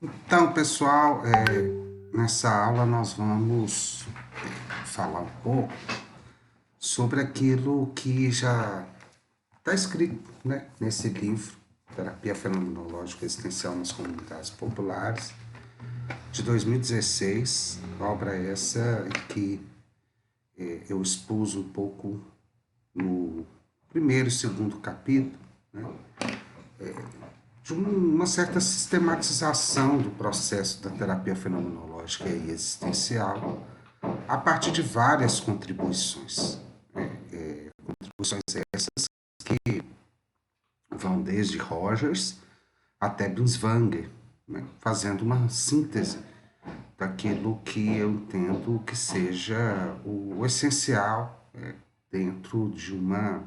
Então, pessoal, nessa aula nós vamos falar um pouco sobre aquilo que já está escrito, né, nesse livro, Terapia Fenomenológica Existencial nas Comunidades Populares, de 2016, obra essa que eu expus um pouco no primeiro e segundo capítulo, né, de uma certa sistematização do processo da terapia fenomenológica e existencial, a partir de várias contribuições. Contribuições essas que vão desde Rogers até Binswanger, né, fazendo uma síntese daquilo que eu entendo que seja o essencial dentro de um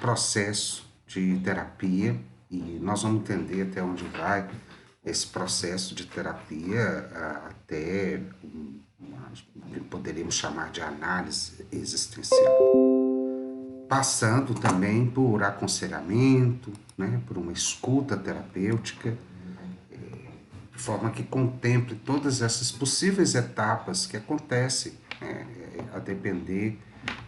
processo de terapia, e nós vamos entender até onde vai esse processo de terapia, até o que poderíamos chamar de análise existencial, passando também por aconselhamento, né, por uma escuta terapêutica, de forma que contemple todas essas possíveis etapas que acontecem, né, a depender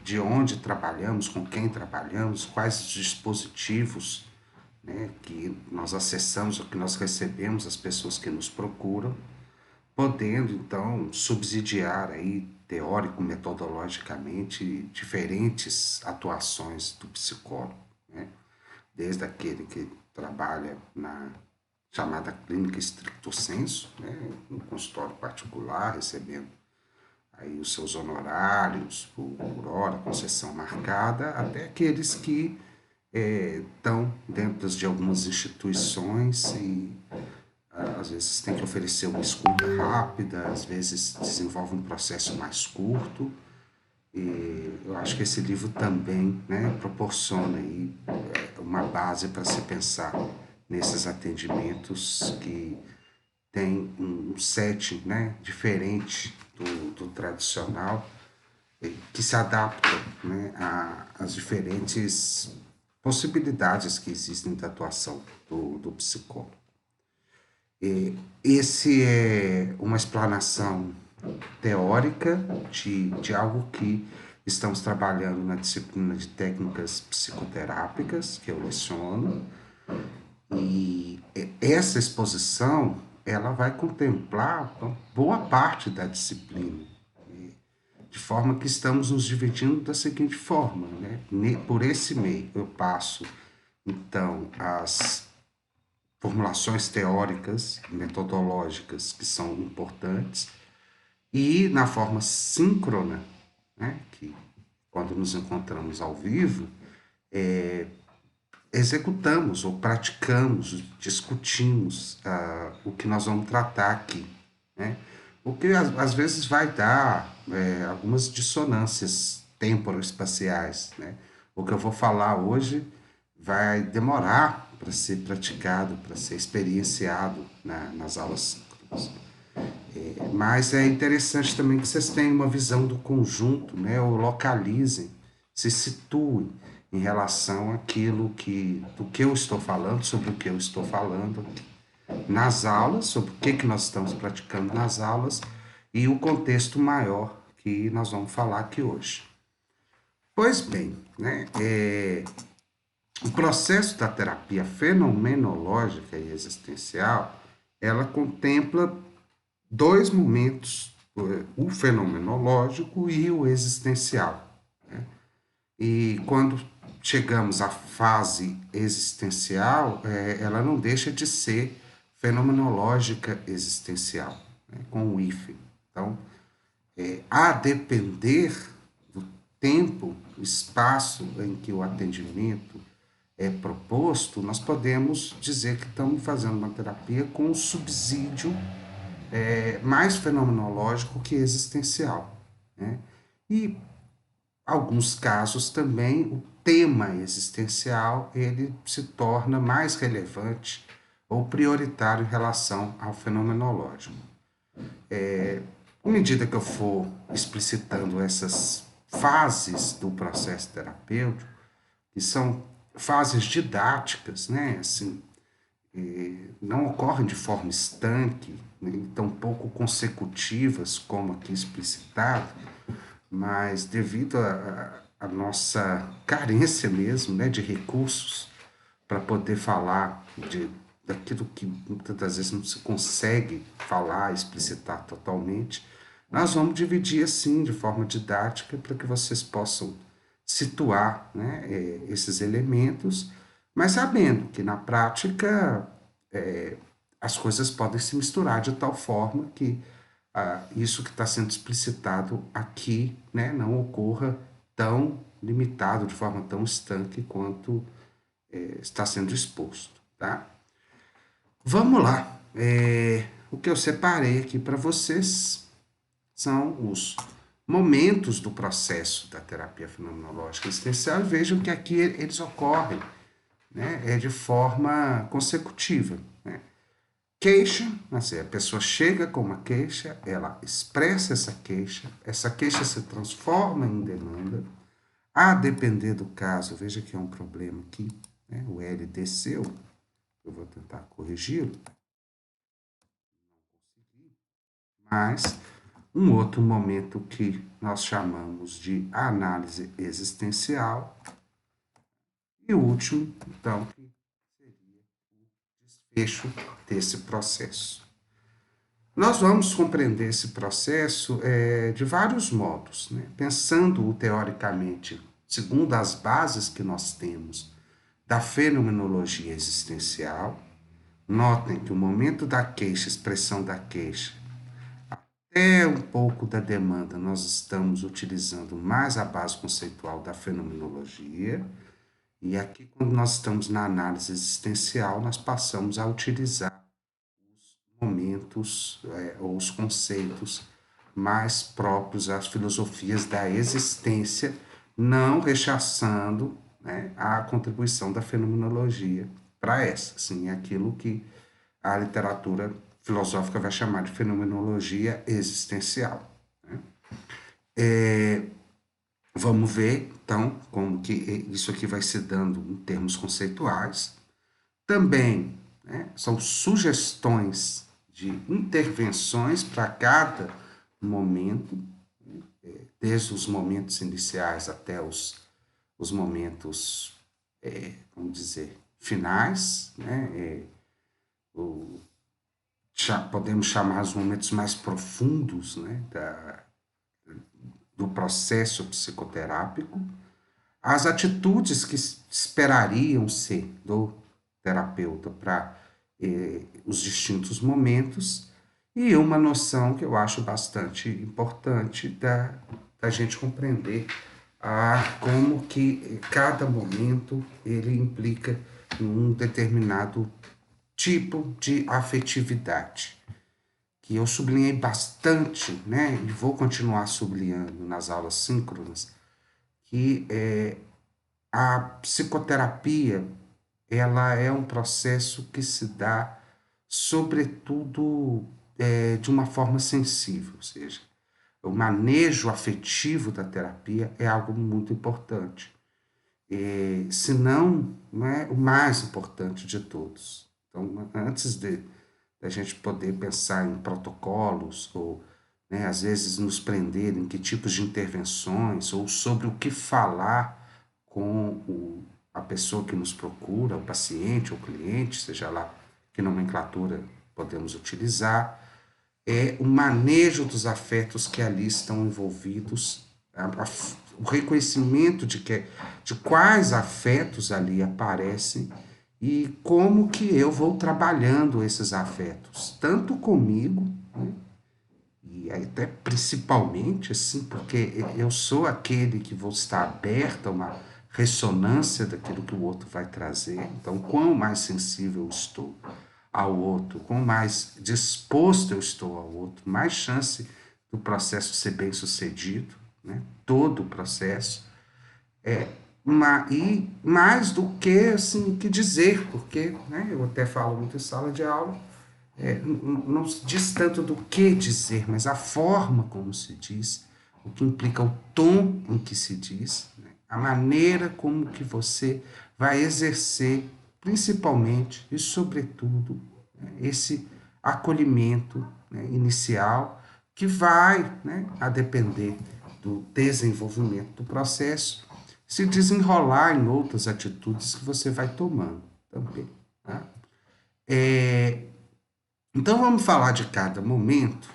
de onde trabalhamos, com quem trabalhamos, quais os dispositivos, né, que nós acessamos, ou que nós recebemos, as pessoas que nos procuram, podendo então subsidiar aí teórico-metodologicamente diferentes atuações do psicólogo, né? Desde aquele que trabalha na chamada clínica stricto sensu, né, no consultório particular, recebendo aí os seus honorários por hora, com sessão marcada, até aqueles que estão dentro de algumas instituições e às vezes tem que oferecer uma escuta rápida, às vezes desenvolve um processo mais curto. E eu acho que esse livro também, né, proporciona aí uma base para se pensar nesses atendimentos que tem um setting, né, diferente do tradicional, que se adapta, né, às diferentes possibilidades que existem da atuação do psicólogo. Esse é uma explanação teórica de algo que estamos trabalhando na disciplina de técnicas psicoterápicas, que eu leciono, e essa exposição ela vai contemplar boa parte da disciplina, de forma que estamos nos dividindo da seguinte forma, né? Por esse meio eu passo, então, as formulações teóricas, metodológicas que são importantes, e na forma síncrona, né, que quando nos encontramos ao vivo, executamos ou praticamos, discutimos o que nós vamos tratar aqui, né? O que às vezes vai dar algumas dissonâncias temporoespaciais, né? O que eu vou falar hoje vai demorar para ser praticado, para ser experienciado nas aulas síncronas. Mas é interessante também que vocês tenham uma visão do conjunto, né? Ou localizem, se situem em relação àquilo do que eu estou falando, sobre o que eu estou falando nas aulas, sobre o que nós estamos praticando nas aulas e o contexto maior que nós vamos falar aqui hoje. Pois bem, né? O processo da terapia fenomenológica e existencial, ela contempla dois momentos, o fenomenológico e o existencial. Né? E quando chegamos à fase existencial, ela não deixa de ser fenomenológica existencial, né? Com o hífen. Então, a depender do tempo, do espaço em que o atendimento é proposto, nós podemos dizer que estamos fazendo uma terapia com um subsídio mais fenomenológico que existencial, né? E alguns casos também o tema existencial ele se torna mais relevante ou prioritário em relação ao fenomenológico. À medida que eu for explicitando essas fases do processo terapêutico, que são fases didáticas, né? Assim, não ocorrem de forma estanque, né, tampouco consecutivas, como aqui explicitado, mas devido à nossa carência mesmo, né, de recursos para poder falar daquilo que muitas das vezes não se consegue falar, explicitar totalmente, nós vamos dividir assim, de forma didática, para que vocês possam situar, né, esses elementos, mas sabendo que na prática as coisas podem se misturar de tal forma que isso que está sendo explicitado aqui, né, não ocorra tão limitado, de forma tão estanque quanto está sendo exposto, tá? Vamos lá. O que eu separei aqui para vocês são os momentos do processo da terapia fenomenológica existencial e vejam que aqui eles ocorrem, né, de forma consecutiva, né? Queixa, assim, a pessoa chega com uma queixa, ela expressa essa queixa se transforma em demanda, a depender do caso, veja que é um problema aqui, né? O L desceu, eu vou tentar corrigi-lo, mas um outro momento que nós chamamos de análise existencial e o último, então, que seria o desfecho desse processo. Nós vamos compreender esse processo de vários modos, né? Pensando teoricamente, segundo as bases que nós temos da fenomenologia existencial. Notem que o momento da queixa, expressão da queixa, até um pouco da demanda, nós estamos utilizando mais a base conceitual da fenomenologia. E aqui, quando nós estamos na análise existencial, nós passamos a utilizar momentos ou os conceitos mais próprios às filosofias da existência, não rechaçando, né, a contribuição da fenomenologia para essa. Assim, é aquilo que a literatura filosófica vai chamar de fenomenologia existencial. Né? Vamos ver, então, como que isso aqui vai se dando em termos conceituais. Também, né, são sugestões de intervenções para cada momento, desde os momentos iniciais até os momentos, vamos dizer, finais, né? Podemos chamar os momentos mais profundos, né, do processo psicoterápico, as atitudes que esperariam ser do terapeuta para os distintos momentos e uma noção que eu acho bastante importante da gente compreender como que cada momento ele implica um determinado tipo de afetividade, que eu sublinhei bastante, né, e vou continuar sublinhando nas aulas síncronas, que a psicoterapia ela é um processo que se dá, sobretudo, de uma forma sensível, ou seja, o manejo afetivo da terapia é algo muito importante. Se não, não é o mais importante de todos. Então, antes de a gente poder pensar em protocolos ou, né, às vezes nos prender em que tipos de intervenções ou sobre o que falar com a pessoa que nos procura, o paciente ou cliente, seja lá que nomenclatura podemos utilizar, é o manejo dos afetos que ali estão envolvidos, o reconhecimento de quais afetos ali aparecem e como que eu vou trabalhando esses afetos, tanto comigo, né, e até principalmente, assim, porque eu sou aquele que vou estar aberto a uma ressonância daquilo que o outro vai trazer. Então, quão mais sensível eu estou ao outro, quão mais disposto eu estou ao outro, mais chance do processo ser bem sucedido, né? Todo o processo. E mais do que, assim, que dizer, porque, né, eu até falo muito em sala de aula, não se diz tanto do que dizer, mas a forma como se diz, o que implica o tom em que se diz, né? A maneira como que você vai exercer principalmente e sobretudo, né, esse acolhimento, né, inicial que vai, né, a depender do desenvolvimento do processo, se desenrolar em outras atitudes que você vai tomando também. Tá? É, então vamos falar de cada momento.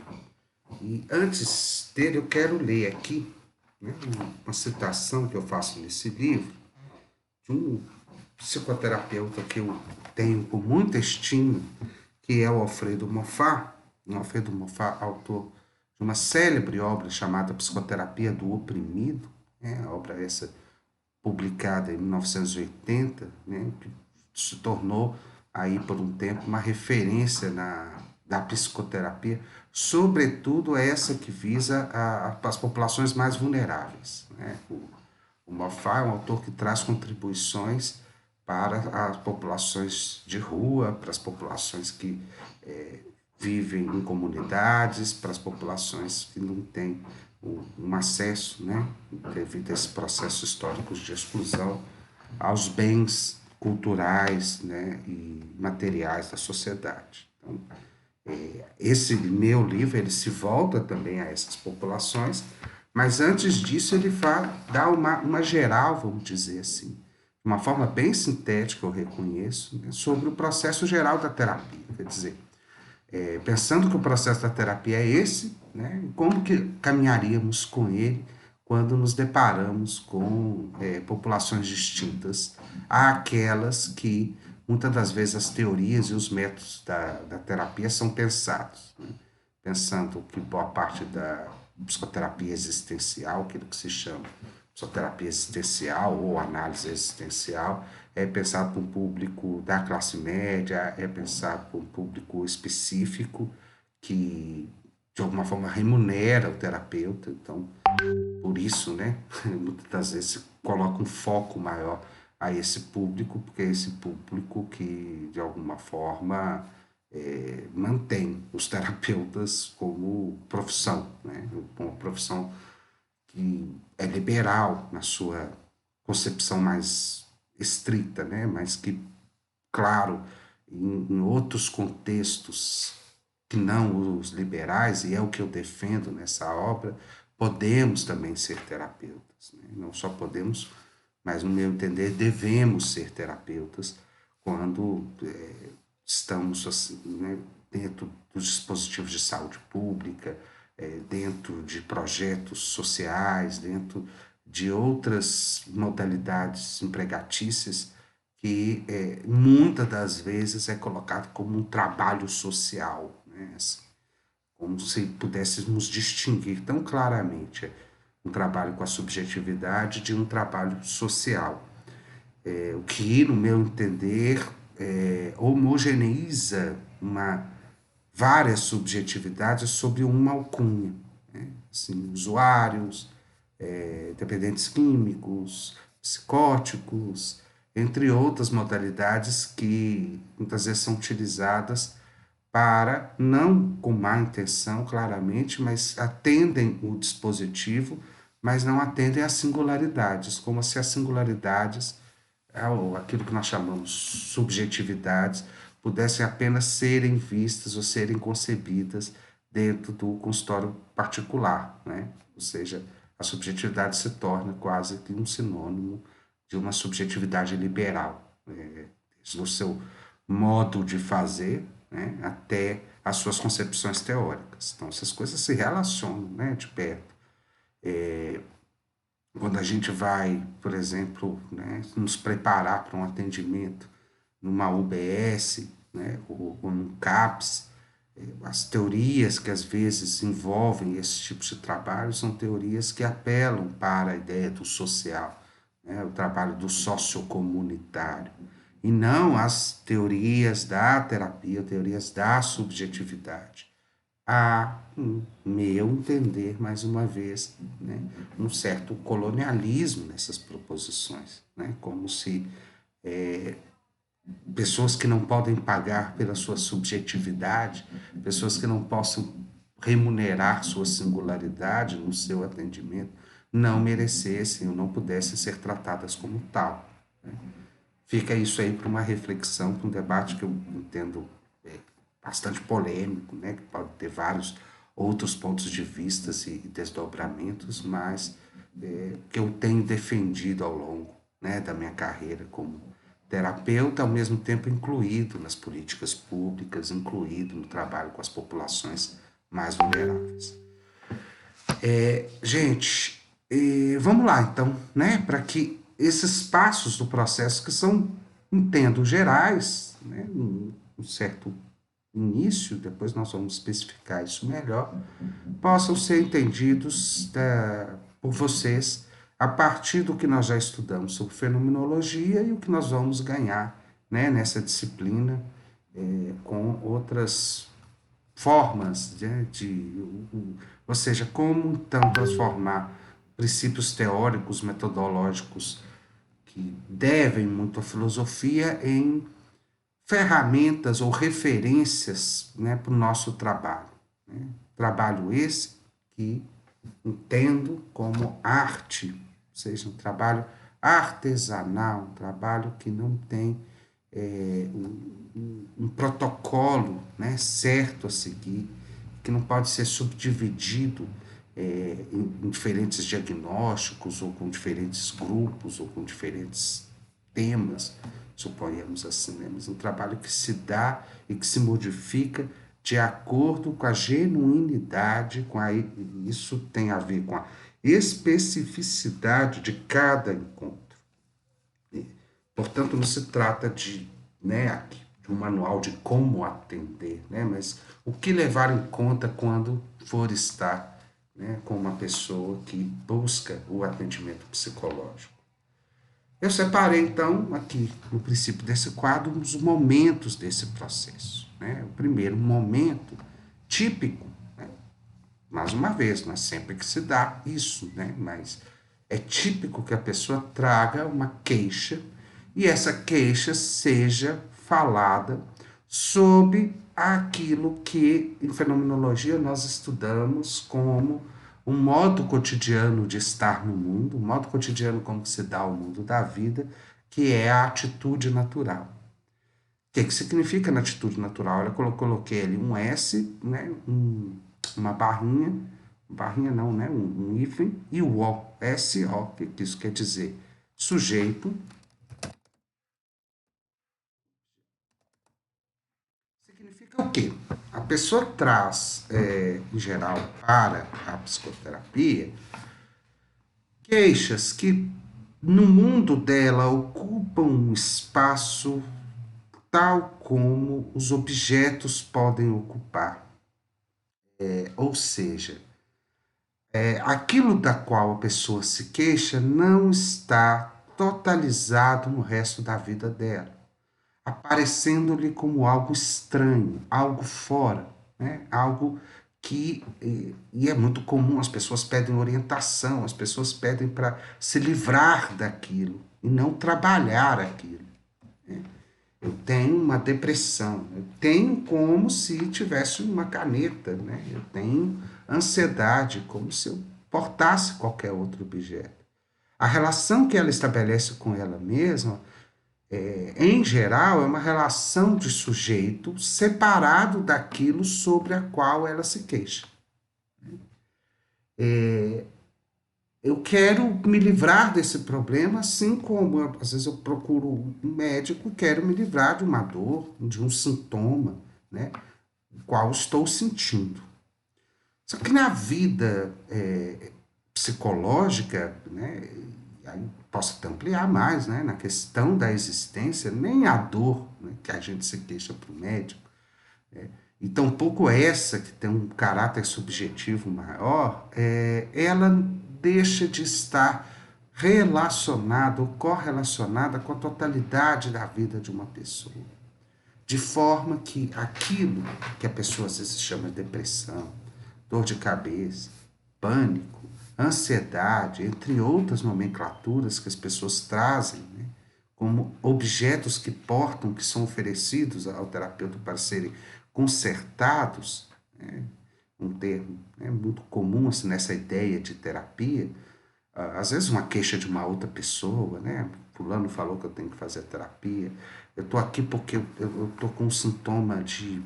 E antes dele, eu quero ler aqui, né, uma citação que eu faço nesse livro de um psicoterapeuta que eu tenho com muita estima, que é o Alfredo Moffat. O Alfredo Moffat, autor de uma célebre obra chamada Psicoterapia do Oprimido, né, a obra essa publicada em 1980, né, que se tornou aí por um tempo uma referência da psicoterapia, sobretudo essa que visa as populações mais vulneráveis. Né? O Moffat é um autor que traz contribuições para as populações de rua, para as populações que vivem em comunidades, para as populações que não têm um acesso, né, devido a esses processos históricos de exclusão, aos bens culturais, né, e materiais da sociedade. Então, esse meu livro ele se volta também a essas populações, mas antes disso ele dá uma geral, vamos dizer assim, de uma forma bem sintética, eu reconheço, né, sobre o processo geral da terapia. Quer dizer, pensando que o processo da terapia é esse, né, como que caminharíamos com ele quando nos deparamos com populações distintas àquelas que muitas das vezes as teorias e os métodos da terapia são pensados, né? Pensando que boa parte da psicoterapia existencial, aquilo que se chama psicoterapia existencial ou análise existencial, é pensado para um público da classe média, é pensado para um público específico que, de alguma forma, remunera o terapeuta. Então, por isso, né, muitas das vezes coloca um foco maior a esse público, porque é esse público que, de alguma forma, mantém os terapeutas como profissão, né, uma profissão que é liberal na sua concepção mais estrita, né, mas que, claro, em outros contextos que não os liberais, e é o que eu defendo nessa obra, podemos também ser terapeutas. Né? Não só podemos, mas, no meu entender, devemos ser terapeutas quando estamos assim, né, dentro dos dispositivos de saúde pública, dentro de projetos sociais, dentro de outras modalidades empregatícias que muitas das vezes é colocado como um trabalho social, né? Assim, como se pudéssemos distinguir tão claramente um trabalho com a subjetividade de um trabalho social. O que, no meu entender, homogeneiza várias subjetividades sobre uma alcunha. Né? Assim, usuários, dependentes químicos, psicóticos, entre outras modalidades que muitas vezes são utilizadas para, não com má intenção, claramente, mas atendem o dispositivo, mas não atendem às singularidades, como se as singularidades, ou aquilo que nós chamamos subjetividades, pudessem apenas serem vistas ou serem concebidas dentro do consultório particular, né? Ou seja, a subjetividade se torna quase que um sinônimo de uma subjetividade liberal, no seu modo de fazer, né, até as suas concepções teóricas. Então, essas coisas se relacionam, né, de perto. Quando a gente vai, por exemplo, né, nos preparar para um atendimento numa UBS, né, ou num CAPS, as teorias que às vezes envolvem esse tipo de trabalho são teorias que apelam para a ideia do social, né, o trabalho do sociocomunitário, e não as teorias da terapia, teorias da subjetividade. Há, meu entender, mais uma vez, né, um certo colonialismo nessas proposições, né, como se pessoas que não podem pagar pela sua subjetividade, pessoas que não possam remunerar sua singularidade no seu atendimento, não merecessem ou não pudessem ser tratadas como tal. Né? Fica isso aí para uma reflexão, para um debate que eu entendo bastante polêmico, né? Que pode ter vários outros pontos de vista e desdobramentos, mas que eu tenho defendido ao longo, né, da minha carreira como terapeuta, ao mesmo tempo incluído nas políticas públicas, incluído no trabalho com as populações mais vulneráveis. Gente, vamos lá então, né, para que esses passos do processo que são, entendo, gerais, né, um certo início, depois nós vamos especificar isso melhor, possam ser entendidos por vocês a partir do que nós já estudamos sobre fenomenologia e o que nós vamos ganhar, né, nessa disciplina com outras formas ou seja, como então transformar princípios teóricos, metodológicos que devem muito à filosofia em ferramentas ou referências, né, para o nosso trabalho. Né? Trabalho esse que entendo como arte, ou seja, um trabalho artesanal, um trabalho que não tem um protocolo, né, certo a seguir, que não pode ser subdividido em diferentes diagnósticos, ou com diferentes grupos, ou com diferentes temas, suponhamos assim, né? Mas um trabalho que se dá e que se modifica de acordo com a genuinidade, isso tem a ver com a especificidade de cada encontro. Portanto, não se trata de um manual de como atender, né? Mas o que levar em conta quando for estar, né, com uma pessoa que busca o atendimento psicológico. Eu separei, então, aqui no princípio desse quadro, os momentos desse processo. Né? O primeiro momento típico, né? Mais uma vez, não é sempre que se dá isso, né? Mas é típico que a pessoa traga uma queixa e essa queixa seja falada sobre aquilo que em fenomenologia nós estudamos como um modo cotidiano de estar no mundo, um modo cotidiano como se dá ao mundo da vida, que é a atitude natural. O que significa na atitude natural? Eu coloquei ali um S, né, uma barrinha não, né, um hífen, e o O, S-O, que isso quer dizer? Sujeito. Significa o quê? A pessoa traz, em geral, para a psicoterapia, queixas que no mundo dela ocupam um espaço tal como os objetos podem ocupar. Ou seja, aquilo da qual a pessoa se queixa não está totalizado no resto da vida dela, aparecendo-lhe como algo estranho, algo fora, né? Algo que e é muito comum, as pessoas pedem orientação, as pessoas pedem para se livrar daquilo e não trabalhar aquilo. Né? Eu tenho uma depressão, eu tenho como se tivesse uma caneta, né? Eu tenho ansiedade, como se eu portasse qualquer outro objeto. A relação que ela estabelece com ela mesma, em geral, é uma relação de sujeito separado daquilo sobre a qual ela se queixa. Eu quero me livrar desse problema, assim como às vezes eu procuro um médico e quero me livrar de uma dor, de um sintoma, né, o qual estou sentindo. Só que na vida psicológica, né, aí posso até ampliar mais, né, na questão da existência, nem a dor, né, que a gente se queixa para o médico, e tampouco essa, que tem um caráter subjetivo maior, ela deixa de estar relacionada ou correlacionada com a totalidade da vida de uma pessoa. De forma que aquilo que a pessoa às vezes chama de depressão, dor de cabeça, pânico, ansiedade, entre outras nomenclaturas que as pessoas trazem, né, como objetos que portam, que são oferecidos ao terapeuta para serem consertados, né, um termo, né, muito comum assim, nessa ideia de terapia, às vezes uma queixa de uma outra pessoa, né, fulano falou que eu tenho que fazer terapia, eu estou aqui porque eu estou com um sintoma de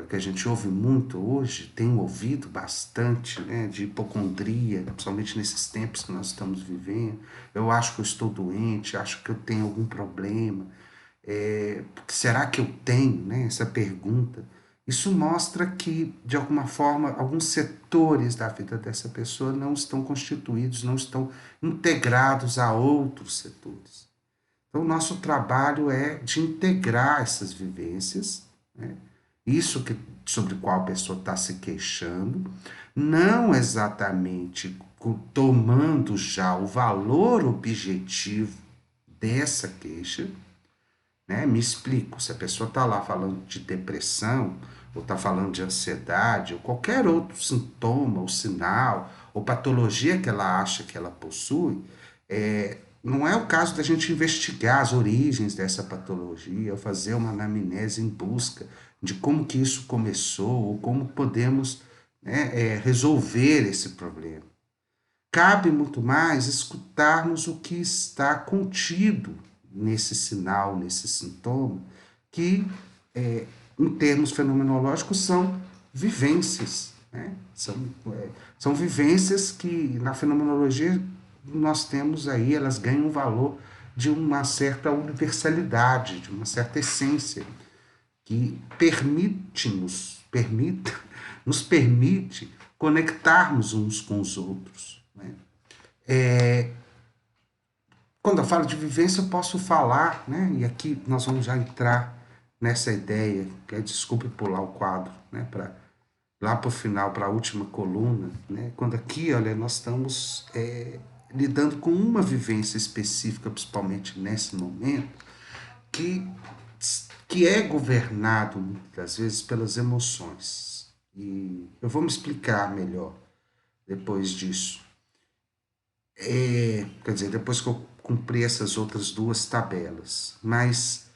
que a gente ouve muito hoje, tem ouvido bastante, né, de hipocondria, principalmente nesses tempos que nós estamos vivendo. Eu acho que eu estou doente, acho que eu tenho algum problema. Será que eu tenho, né, essa pergunta? Isso mostra que, de alguma forma, alguns setores da vida dessa pessoa não estão constituídos, não estão integrados a outros setores. Então, o nosso trabalho é de integrar essas vivências, né? Isso que, sobre o qual a pessoa está se queixando, não exatamente tomando já o valor objetivo dessa queixa, né? Me explico, se a pessoa está lá falando de depressão, ou está falando de ansiedade, ou qualquer outro sintoma, ou sinal, ou patologia que ela acha que ela possui, não é o caso da gente investigar as origens dessa patologia, ou fazer uma anamnese em busca de como que isso começou, ou como podemos, né, resolver esse problema. Cabe muito mais escutarmos o que está contido nesse sinal, nesse sintoma, que, em termos fenomenológicos, são vivências. Né? São vivências que, na fenomenologia, nós temos aí, elas ganham um valor de uma certa universalidade, de uma certa essência, que nos permite conectarmos uns com os outros. Né? Quando eu falo de vivência, eu posso falar, né? E aqui nós vamos já entrar nessa ideia, que é, desculpe pular o quadro, né? Para lá para o final, para a última coluna, né? Quando aqui, olha, nós estamos lidando com uma vivência específica, principalmente nesse momento, que, que é governado muitas vezes pelas emoções. E eu vou me explicar melhor depois disso. Quer dizer, depois que eu cumprir essas outras duas tabelas. Mas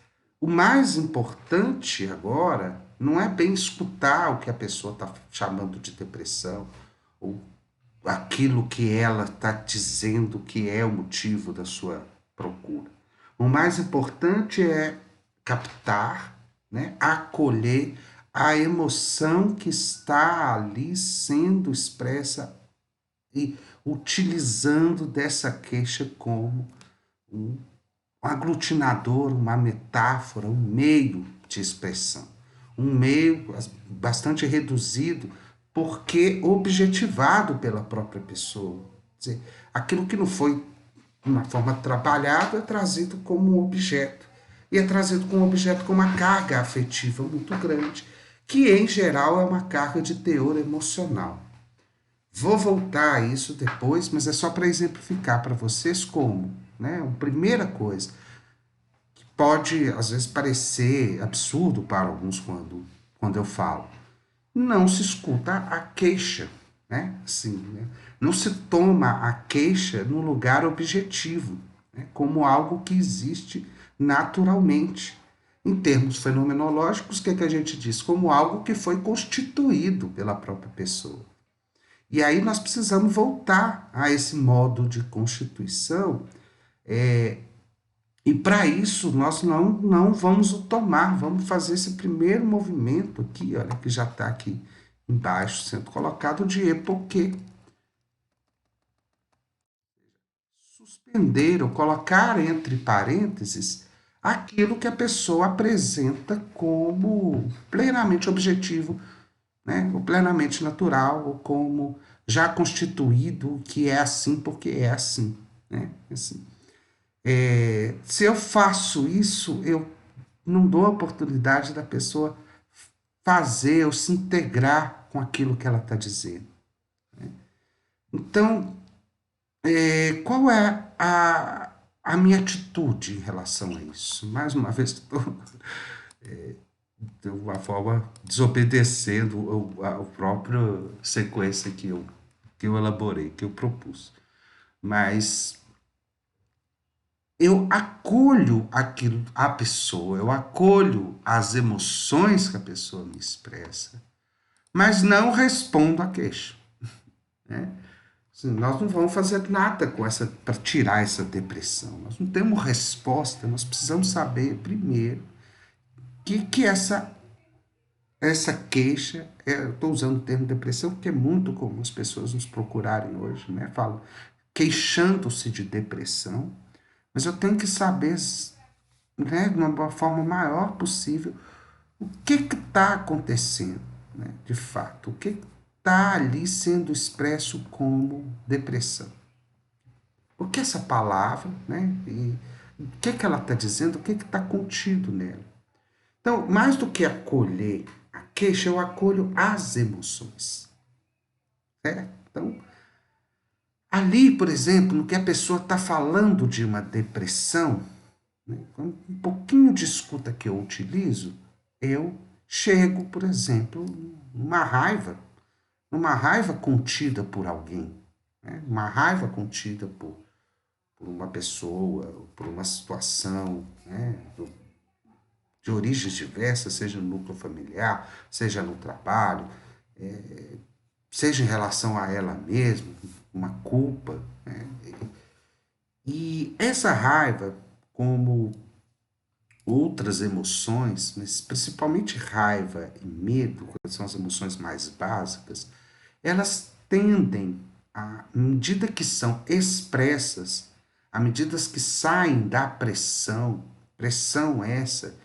o mais importante agora não é bem escutar o que a pessoa está chamando de depressão, ou aquilo que ela está dizendo que é o motivo da sua procura. O mais importante é captar, né, acolher a emoção que está ali sendo expressa e utilizando dessa queixa como um aglutinador, uma metáfora, um meio de expressão. Um meio bastante reduzido, porque objetivado pela própria pessoa. Quer dizer, aquilo que não foi de uma forma trabalhada é trazido como um objeto. E é trazido como um objeto com uma carga afetiva muito grande, que em geral é uma carga de teor emocional. Vou voltar a isso depois, mas é só para exemplificar para vocês como, né? A primeira coisa, que pode às vezes parecer absurdo para alguns quando eu falo, não se escuta a queixa, né? Assim, né? Não se toma a queixa no lugar objetivo, né? Como algo que existe naturalmente. Em termos fenomenológicos, o que, é que a gente diz? Como algo que foi constituído pela própria pessoa. E aí nós precisamos voltar a esse modo de constituição, e para isso nós não vamos o tomar, vamos fazer esse primeiro movimento aqui, olha, que já está aqui embaixo, sendo colocado de epoquê. Suspender ou colocar entre parênteses aquilo que a pessoa apresenta como plenamente objetivo, né? Ou plenamente natural, ou como já constituído, que é assim porque é assim. Né? Assim, se eu faço isso, eu não dou a oportunidade da pessoa fazer ou se integrar com aquilo que ela está dizendo. Né? Então, qual é a minha atitude em relação a isso? Mais uma vez, estou de uma forma desobedecendo a própria sequência que eu elaborei, que eu propus. Mas eu acolho aquilo, a pessoa, eu acolho as emoções que a pessoa me expressa, mas não respondo à queixa. Né? Assim, nós não vamos fazer nada com essa para tirar essa depressão. Nós não temos resposta, nós precisamos saber primeiro que essa queixa, eu estou usando o termo depressão porque é muito comum as pessoas nos procurarem hoje, né? Falam queixando-se de depressão, mas eu tenho que saber, né, de uma forma maior possível, o que está acontecendo, né, de fato, o que está ali sendo expresso como depressão. O que essa palavra, né, e o que ela está dizendo, o que está contido nela. Então, mais do que acolher a queixa, eu acolho as emoções. Certo? Então, ali, por exemplo, no que a pessoa está falando de uma depressão, né, um pouquinho de escuta que eu utilizo, eu chego, por exemplo, numa raiva contida por alguém, né, uma raiva contida por uma pessoa, por uma situação, né, de origens diversas, seja no núcleo familiar, seja no trabalho, seja em relação a ela mesma, uma culpa. Né? E essa raiva, como outras emoções, mas principalmente raiva e medo, que são as emoções mais básicas, elas tendem, à medida que são expressas, à medida que saem da pressão essa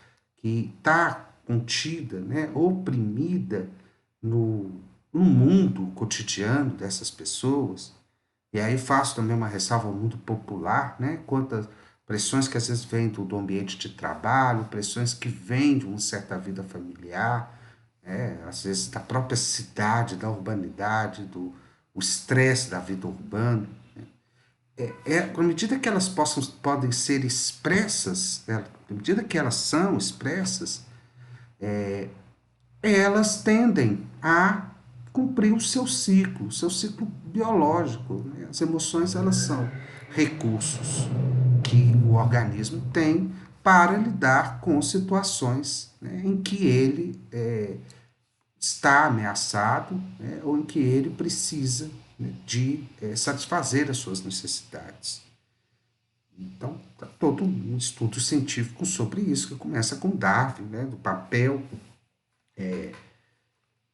que está contida, né, oprimida no, no mundo cotidiano dessas pessoas, e aí faço também uma ressalva ao mundo popular, né? Quantas pressões que às vezes vêm do ambiente de trabalho, pressões que vêm de uma certa vida familiar, às vezes da própria cidade, da urbanidade, do o estresse da vida urbana. À medida que elas podem ser expressas, né? À medida que elas são expressas, elas tendem a cumprir o seu ciclo biológico. Né? As emoções, elas são recursos que o organismo tem para lidar com situações, né, em que ele está ameaçado, né, ou em que ele precisa, né, de satisfazer as suas necessidades. Então, tá todo um estudo científico sobre isso, que começa com Darwin, né, do papel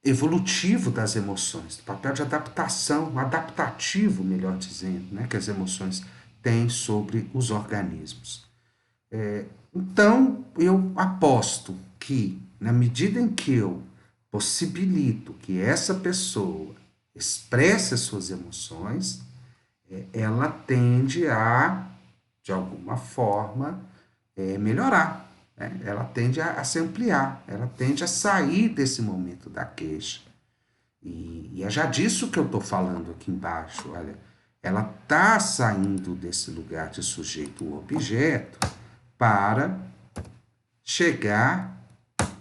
evolutivo das emoções, do papel de adaptação, adaptativo, melhor dizendo, né, que as emoções têm sobre os organismos. Então, eu aposto que, na medida em que eu possibilito que essa pessoa expresse as suas emoções, ela tende a, de alguma forma, melhorar. Né? Ela tende a se ampliar, ela tende a sair desse momento da queixa. E é já disso que eu estou falando aqui embaixo. Olha, ela está saindo desse lugar de sujeito-objeto para chegar,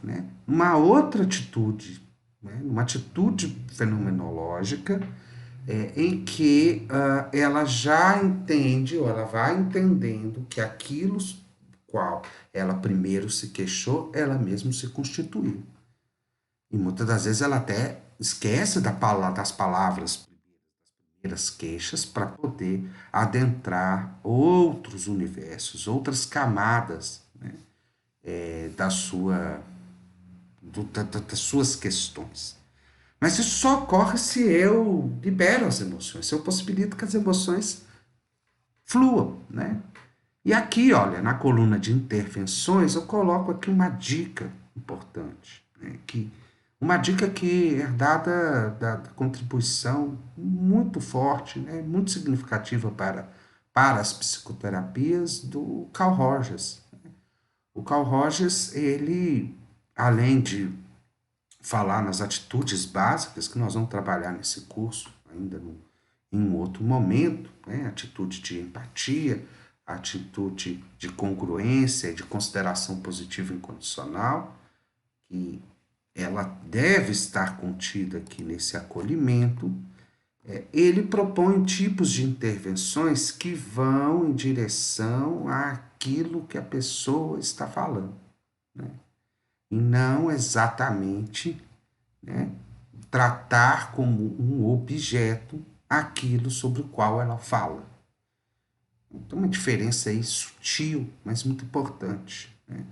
né, numa outra atitude, né, uma atitude fenomenológica, em que ela já entende, ou ela vai entendendo que aquilo qual ela primeiro se queixou, ela mesma se constituiu. E muitas das vezes ela até esquece das palavras, primeiras queixas, para poder adentrar outros universos, outras camadas, né, da sua, das suas questões. Mas isso só ocorre se eu libero as emoções, se eu possibilito que as emoções fluam, né? E aqui, olha, na coluna de intervenções, eu coloco aqui uma dica importante, né? Uma dica que é dada da contribuição muito forte, né? Muito significativa para as psicoterapias do Carl Rogers. O Carl Rogers, ele, além de falar nas atitudes básicas, que nós vamos trabalhar nesse curso ainda em um outro momento, né? Atitude de empatia, atitude de congruência, de consideração positiva e incondicional, que ela deve estar contida aqui nesse acolhimento. Ele propõe tipos de intervenções que vão em direção àquilo que a pessoa está falando, né? E não exatamente, né, tratar como um objeto aquilo sobre o qual ela fala. Então, uma diferença aí sutil, mas muito importante, né?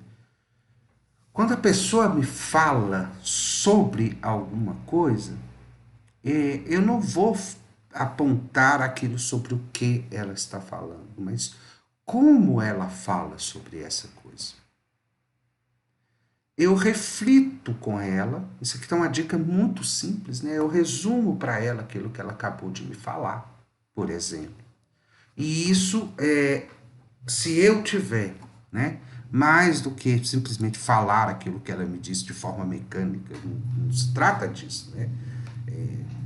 Quando a pessoa me fala sobre alguma coisa, eu não vou apontar aquilo sobre o que ela está falando, mas como ela fala sobre essa coisa. Eu reflito com ela, isso aqui é uma dica muito simples, né? Eu resumo para ela aquilo que ela acabou de me falar, por exemplo. E isso se eu tiver, né, mais do que simplesmente falar aquilo que ela me disse de forma mecânica, não se trata disso, né?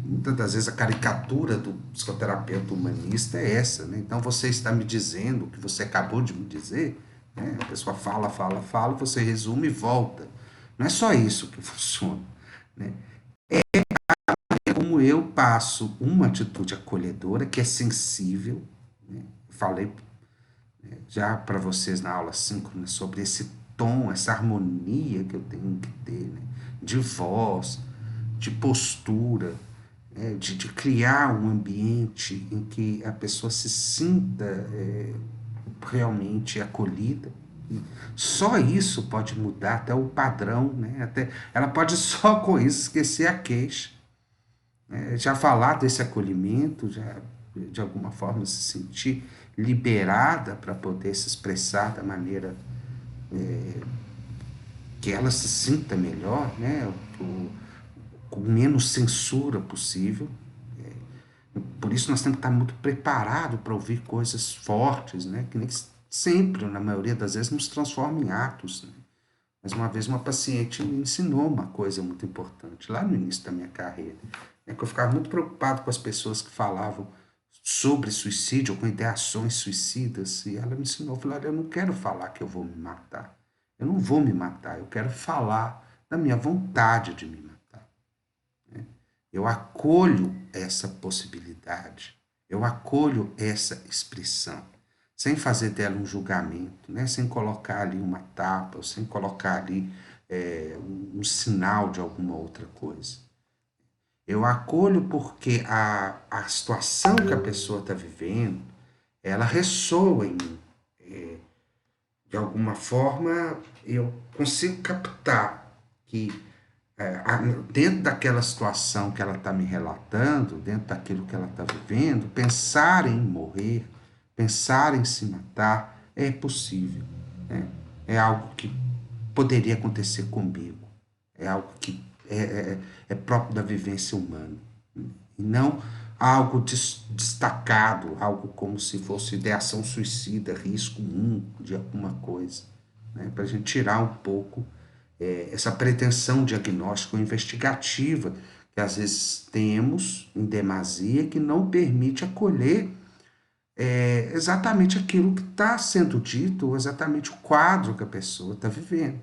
Muitas das vezes a caricatura do psicoterapeuta humanista é essa, né? Então você está me dizendo o que você acabou de me dizer, né? A pessoa fala, fala, fala, você resume e volta. Não é só isso que funciona, né? É como eu passo uma atitude acolhedora, que é sensível, né? Falei já para vocês na aula síncrona sobre esse tom, essa harmonia que eu tenho que ter, né? De voz, de postura, de criar um ambiente em que a pessoa se sinta realmente acolhida. Só isso pode mudar até o padrão, né? Até, ela pode só com isso esquecer a queixa, né? Já falar desse acolhimento, já de alguma forma se sentir liberada para poder se expressar da maneira que ela se sinta melhor, né? Com menos censura possível. Por isso nós temos que estar muito preparados para ouvir coisas fortes, né? Que nem sempre, na maioria das vezes, nos transforma em atos, né? Mas uma vez uma paciente me ensinou uma coisa muito importante, lá no início da minha carreira, né? Que eu ficava muito preocupado com as pessoas que falavam sobre suicídio ou com ideações suicidas, e ela me ensinou, falou, olha, eu não quero falar que eu vou me matar, eu não vou me matar, eu quero falar da minha vontade de me matar. Eu acolho essa possibilidade, eu acolho essa expressão, sem fazer dela um julgamento, né? Sem colocar ali uma tapa, sem colocar ali um sinal de alguma outra coisa. Eu acolho porque a situação que a pessoa está vivendo, ela ressoa em mim. De alguma forma, eu consigo captar que dentro daquela situação que ela está me relatando, dentro daquilo que ela está vivendo, pensar em morrer, pensar em se matar é possível, né? É algo que poderia acontecer comigo, é algo que é próprio da vivência humana, e não algo destacado, algo como se fosse ideação suicida, risco de alguma coisa, né? Para a gente tirar um pouco essa pretensão diagnóstica ou investigativa que às vezes temos em demasia, que não permite acolher exatamente aquilo que está sendo dito, ou exatamente o quadro que a pessoa está vivendo.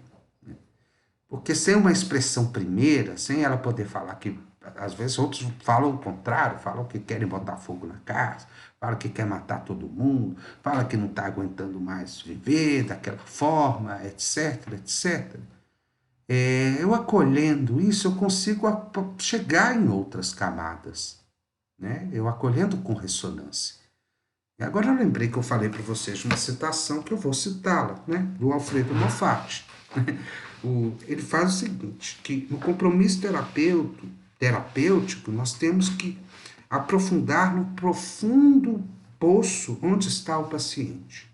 Porque sem uma expressão primeira, sem ela poder falar que, às vezes outros falam o contrário, falam que querem botar fogo na casa, falam que quer matar todo mundo, falam que não está aguentando mais viver daquela forma, etc, etc. Eu acolhendo isso, eu consigo chegar em outras camadas, né? Eu acolhendo com ressonância. E agora eu lembrei que eu falei para vocês de uma citação que eu vou citá-la, né? Do Alfredo Moffat. Ele faz o seguinte, que no compromisso terapêutico nós temos que aprofundar no profundo poço onde está o paciente,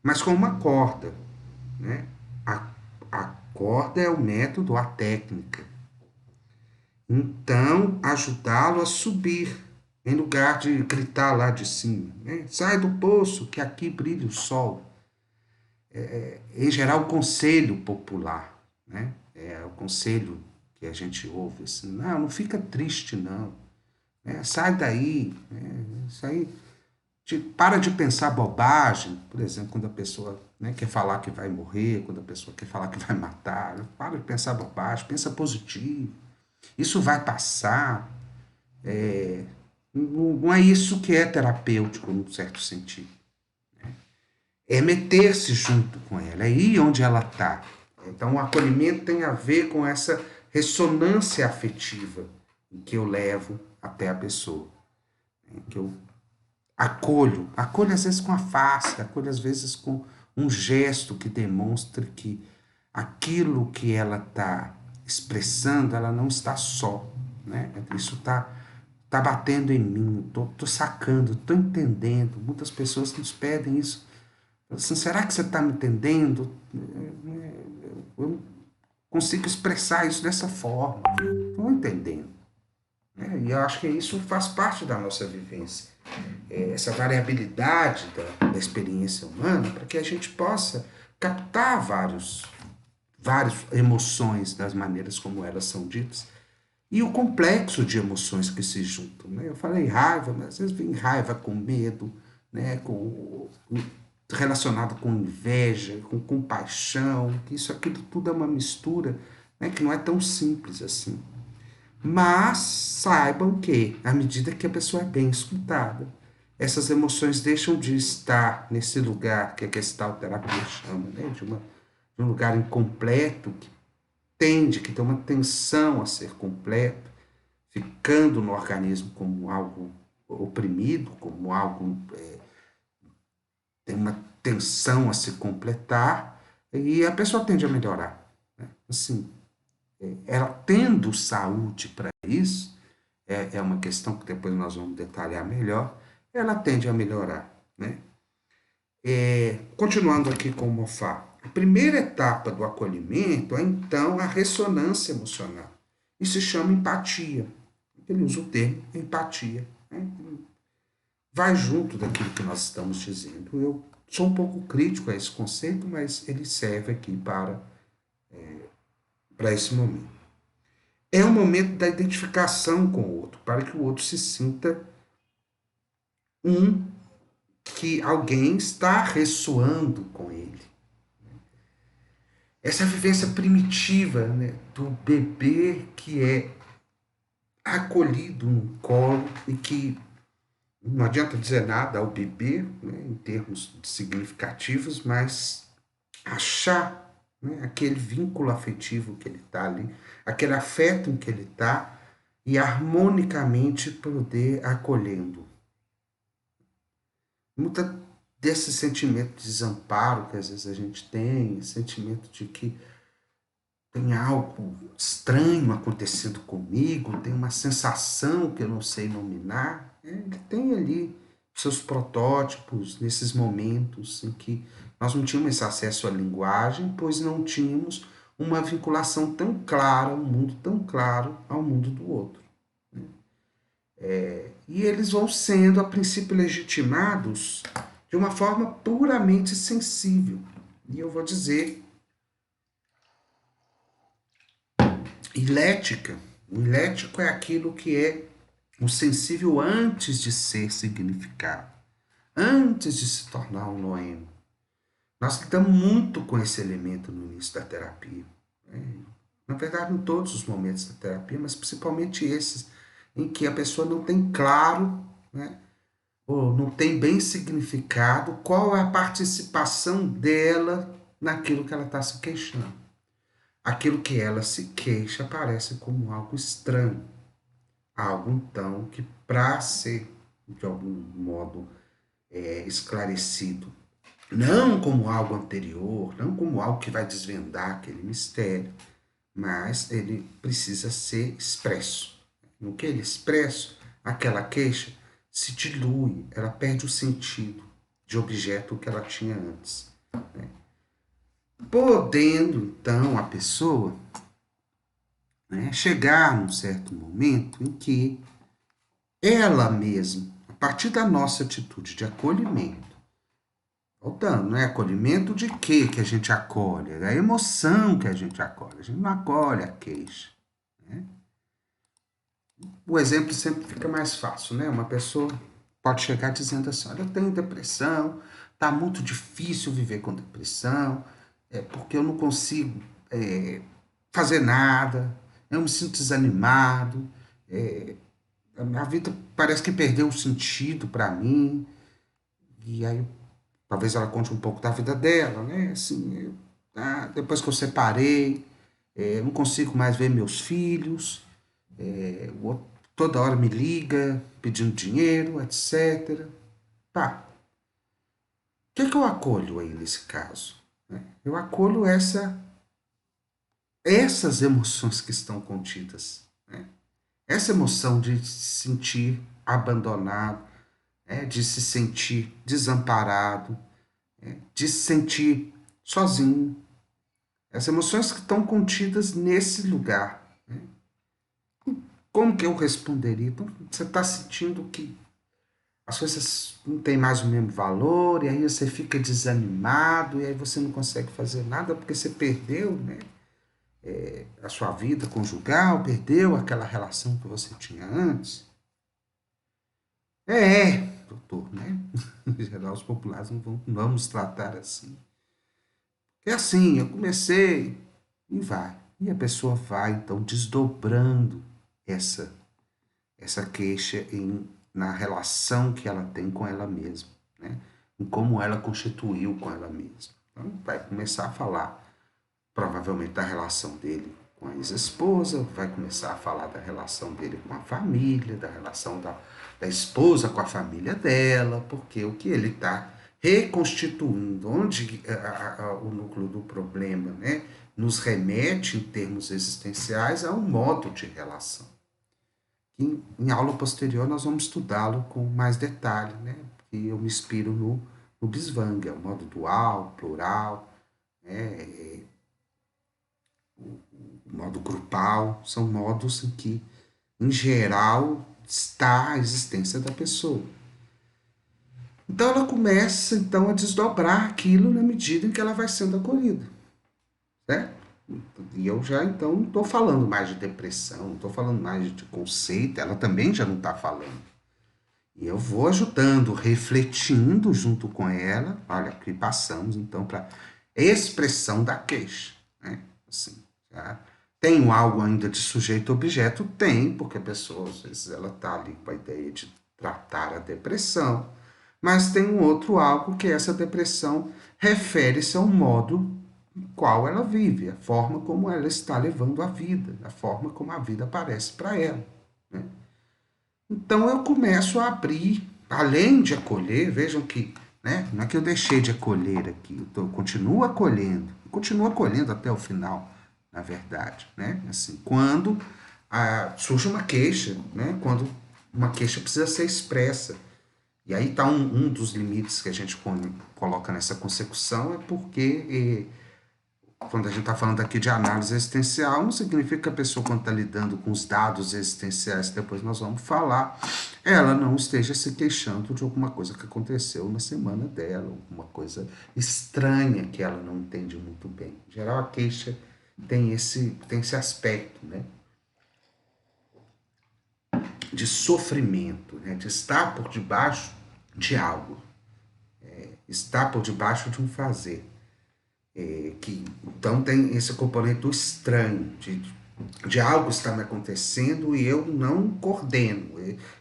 mas com uma corda, né? A corda é o método, a técnica. Então, ajudá-lo a subir, em lugar de gritar lá de cima, né? Sai do poço, que aqui brilha o sol. Em geral, o conselho popular, né? É o conselho que a gente ouve assim, não fica triste, não. Sai daí, isso aí, para de pensar bobagem, por exemplo, quando a pessoa, né, quer falar que vai morrer, quando a pessoa quer falar que vai matar, para de pensar bobagem, pensa positivo, isso vai passar. Não é isso que é terapêutico, num certo sentido. É meter-se junto com ela, é ir onde ela está. Então, o acolhimento tem a ver com essa ressonância afetiva que eu levo até a pessoa. que eu acolho às vezes com a face, acolho às vezes com um gesto que demonstre que aquilo que ela está expressando, ela não está só, né? Isso tá batendo em mim, tô sacando, tô entendendo. Muitas pessoas nos pedem isso. Assim, será que você está me entendendo? Eu não consigo expressar isso dessa forma. Estou entendendo. E eu acho que isso faz parte da nossa vivência. Essa variabilidade da experiência humana, para que a gente possa captar várias emoções das maneiras como elas são ditas e o complexo de emoções que se juntam. Né? Eu falei raiva, mas às vezes vem raiva com medo, né? Relacionado com inveja, com compaixão, que isso aquilo tudo é uma mistura, né? Que não é tão simples assim. Mas saibam que, à medida que a pessoa é bem escutada, essas emoções deixam de estar nesse lugar que a Gestalt terapia chama, né? De um lugar incompleto, que tem uma tensão a ser completo, ficando no organismo como algo oprimido, como algo tem uma tensão a se completar, e a pessoa tende a melhorar. Né? Assim, ela tendo saúde para isso, é uma questão que depois nós vamos detalhar melhor, ela tende a melhorar. Né? Continuando aqui com o Moffat, a primeira etapa do acolhimento é, então, a ressonância emocional. Isso se chama empatia. Ele usa o termo empatia. Né? Vai junto daquilo que nós estamos dizendo. Eu sou um pouco crítico a esse conceito, mas ele serve aqui para esse momento. É o momento da identificação com o outro, para que o outro se sinta que alguém está ressoando com ele. Essa vivência primitiva, né, do bebê que é acolhido no colo e que não adianta dizer nada ao bebê, né, em termos significativos, mas achar, né, aquele vínculo afetivo que ele está ali, aquele afeto em que ele está, e harmonicamente poder acolhendo. Muita desse sentimento de desamparo que às vezes a gente tem, sentimento de que tem algo estranho acontecendo comigo, tem uma sensação que eu não sei nominar, ele tem ali seus protótipos nesses momentos em que nós não tínhamos esse acesso à linguagem, pois não tínhamos uma vinculação tão clara, um mundo tão claro ao mundo do outro. E eles vão sendo, a princípio, legitimados de uma forma puramente sensível. E eu vou dizer hilética. O hilético é aquilo que é o sensível antes de ser significado, antes de se tornar um noêmio. Nós lidamos muito com esse elemento no início da terapia. Na verdade, em todos os momentos da terapia, mas principalmente esses em que a pessoa não tem claro, né, ou não tem bem significado qual é a participação dela naquilo que ela está se queixando. Aquilo que ela se queixa parece como algo estranho, algo então que para ser de algum modo esclarecido, não como algo anterior, não como algo que vai desvendar aquele mistério, mas ele precisa ser expresso. No que ele é expresso, aquela queixa se dilui, ela perde o sentido de objeto que ela tinha antes. Né? Podendo, então, a pessoa, né, chegar num certo momento em que ela mesma, a partir da nossa atitude de acolhimento, voltando, né? Acolhimento de quê que a gente acolhe? É da emoção que a gente acolhe. A gente não acolhe a queixa. Né? O exemplo sempre fica mais fácil, né? Uma pessoa pode chegar dizendo assim, olha, eu tenho depressão, tá muito difícil viver com depressão, porque eu não consigo fazer nada, eu me sinto desanimado, a minha vida parece que perdeu o sentido para mim, e aí talvez ela conte um pouco da vida dela, né? Assim, depois que eu separei, eu não consigo mais ver meus filhos, toda hora me liga, pedindo dinheiro, etc. Tá, o que é que eu acolho aí nesse caso? Eu acolho essas emoções que estão contidas, né? Essa emoção de se sentir abandonado, né? De se sentir desamparado, né? De se sentir sozinho. As emoções que estão contidas nesse lugar. Como que eu responderia? Então, você está sentindo que as coisas não têm mais o mesmo valor, e aí você fica desanimado, e aí você não consegue fazer nada porque você perdeu, né, a sua vida conjugal, perdeu aquela relação que você tinha antes. Doutor, né? Em geral, os populares não vamos tratar assim. É assim, eu comecei e vai. E a pessoa vai, então, desdobrando essa queixa na relação que ela tem com ela mesma, né? Em como ela constituiu com ela mesma. Então, vai começar a falar, provavelmente, da relação dele com a ex-esposa, vai começar a falar da relação dele com a família, da relação da esposa com a família dela, porque o que ele está reconstituindo, onde o núcleo do problema, né, nos remete, em termos existenciais, a um modo de relação. Em aula posterior nós vamos estudá-lo com mais detalhe, né? E eu me inspiro no Biswang, o modo dual, plural, né? O modo grupal, são modos em que, em geral, está a existência da pessoa. Então ela começa então a desdobrar aquilo na medida em que ela vai sendo acolhida, certo? E eu já então não estou falando mais de depressão, não estou falando mais de conceito, ela também já não está falando. E eu vou ajudando, refletindo junto com ela. Olha, aqui passamos então para expressão da queixa, né? Assim, já tenho algo ainda de sujeito-objeto? Tem, porque a pessoa, às vezes, ela está ali com a ideia de tratar a depressão, mas tem um outro algo que essa depressão refere-se ao modo no qual ela vive, a forma como ela está levando a vida, a forma como a vida aparece para ela, né? Então eu começo a abrir, além de acolher, vejam que, né, não é que eu deixei de acolher aqui, eu continuo acolhendo até o final, na verdade, né? Assim, quando surge uma queixa, né? Quando uma queixa precisa ser expressa. E aí está um dos limites que a gente coloca nessa consecução, é porque quando a gente está falando aqui de análise existencial, não significa que a pessoa, quando está lidando com os dados existenciais, que depois nós vamos falar, ela não esteja se queixando de alguma coisa que aconteceu na semana dela, alguma coisa estranha que ela não entende muito bem. Em geral, a queixa tem esse aspecto, né, de sofrimento, né, de estar por debaixo de algo, estar por debaixo de um fazer. Que então tem esse componente do estranho, de algo está me acontecendo e eu não coordeno,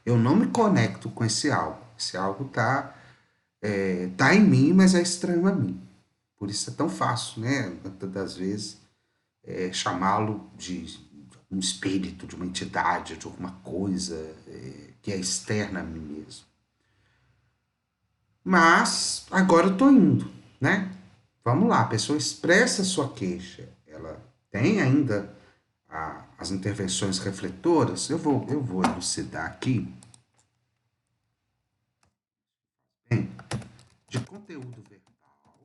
eu não me conecto com esse algo. Esse algo tá em mim, mas é estranho a mim. Por isso é tão fácil, né? Muitas das vezes chamá-lo de um espírito, de uma entidade, de alguma coisa que é externa a mim mesmo. Mas agora eu estou indo, né? Vamos lá, a pessoa expressa a sua queixa, ela tem ainda as intervenções refletoras. Eu vou elucidar aqui, bem, de conteúdo verbal,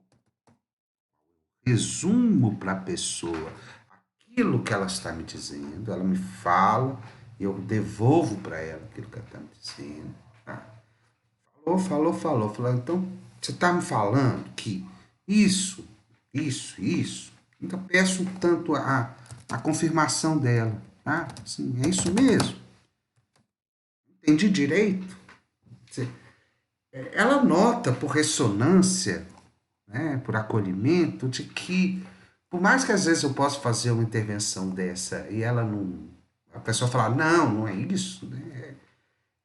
resumo para a pessoa aquilo que ela está me dizendo, ela me fala, eu devolvo para ela aquilo que ela está me dizendo. Tá? Falou. Então, você está me falando que isso. Então, peço tanto a confirmação dela. Tá? Assim, é isso mesmo? Entendi direito? Ela nota por ressonância, né, por acolhimento, de que, por mais que às vezes eu possa fazer uma intervenção dessa e ela não. A pessoa falar, não, não é isso, né?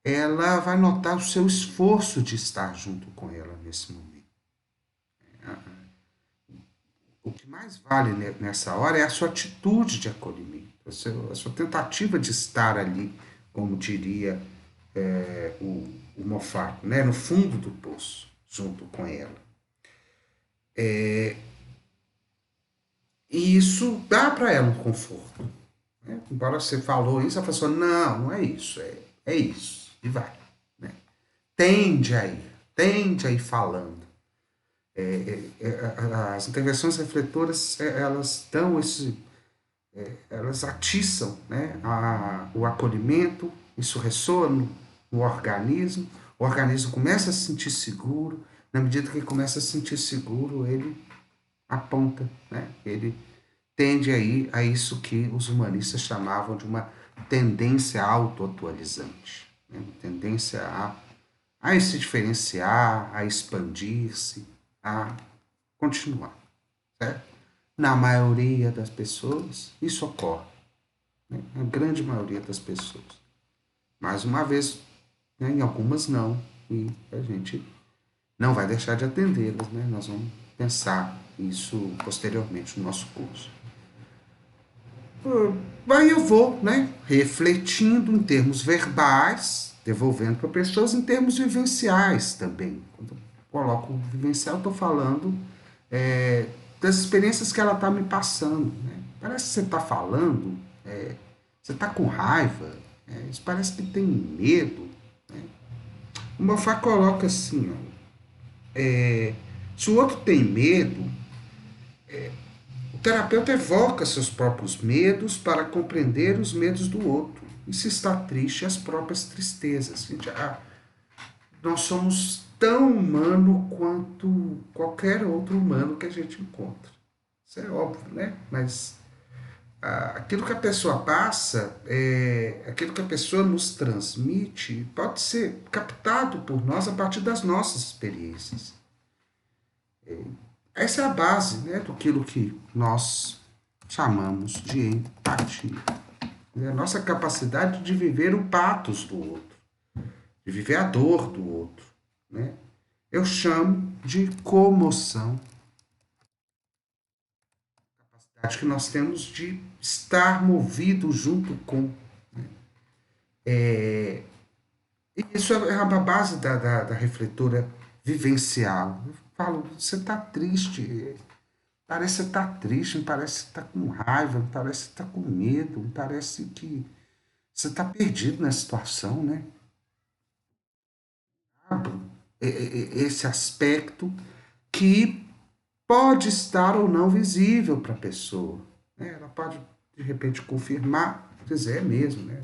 Ela vai notar o seu esforço de estar junto com ela nesse momento. O que mais vale nessa hora é a sua atitude de acolhimento, a sua tentativa de estar ali como diria o Moffat, né? No fundo do poço, junto com ela. E isso dá para ela um conforto. Né? Embora você falou isso, a pessoa, não é isso, é isso, e vai. Né? Tende a ir falando. As intervenções refletoras, elas dão elas atiçam, né, o acolhimento, isso ressoa no organismo, o organismo começa a se sentir seguro, na medida que ele começa a se sentir seguro, ele aponta, né, ele tende aí a isso que os humanistas chamavam de uma tendência autoatualizante, né, uma tendência a se diferenciar, a expandir-se, a continuar, certo? Na maioria das pessoas, isso ocorre, né? Na grande maioria das pessoas. Mais uma vez, né, em algumas não, e a gente não vai deixar de atendê-las, né? Nós vamos pensar isso posteriormente no nosso curso. Aí eu vou, né, refletindo em termos verbais, devolvendo para pessoas em termos vivenciais também. Quando eu coloco vivencial, eu estou falando das experiências que ela está me passando. Né? Parece que você está falando, você está com raiva, isso parece que tem medo. Né? O Moffat coloca assim, ó, se o outro tem medo, o terapeuta evoca seus próprios medos para compreender os medos do outro. E se está triste, as próprias tristezas. Gente, nós somos tão humano quanto qualquer outro humano que a gente encontra. Isso é óbvio, né? Mas aquilo que a pessoa passa, aquilo que a pessoa nos transmite, pode ser captado por nós a partir das nossas experiências. Essa é a base, né, do que nós chamamos de empatia. É a nossa capacidade de viver o patos do outro, de viver a dor do outro. Né? Eu chamo de comoção. Acho que nós temos de estar movido junto com. Né? E isso é a base da refletora vivencial. Eu falo, você está triste, parece que você está triste, me parece que você está com raiva, me parece que você está com medo, me parece que você está perdido na situação, né? Abro esse aspecto que pode estar ou não visível para a pessoa. Né? Ela pode, de repente, confirmar, dizer, é mesmo, né?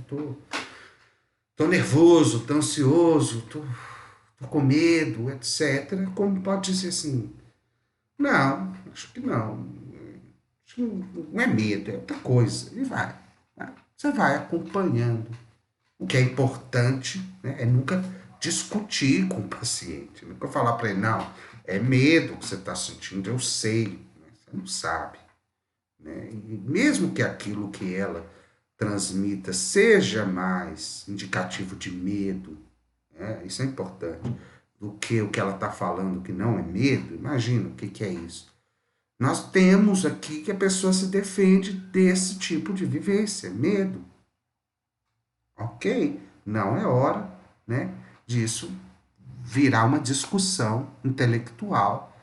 Tô nervoso, tô ansioso, tô com medo, etc. Como pode dizer assim, não, acho que não. Acho que não é medo, é outra coisa. E vai. Né? Você vai acompanhando. O que é importante, né, é nunca discutir com o paciente. Nunca falar para ele, não, é medo que você está sentindo, eu sei. Né? Você não sabe. Né? E mesmo que aquilo que ela transmita seja mais indicativo de medo, né? Isso é importante, do que o que ela está falando que não é medo, imagina o que é isso. Nós temos aqui que a pessoa se defende desse tipo de vivência, medo. Ok? Não é hora, né, disso virar uma discussão intelectual,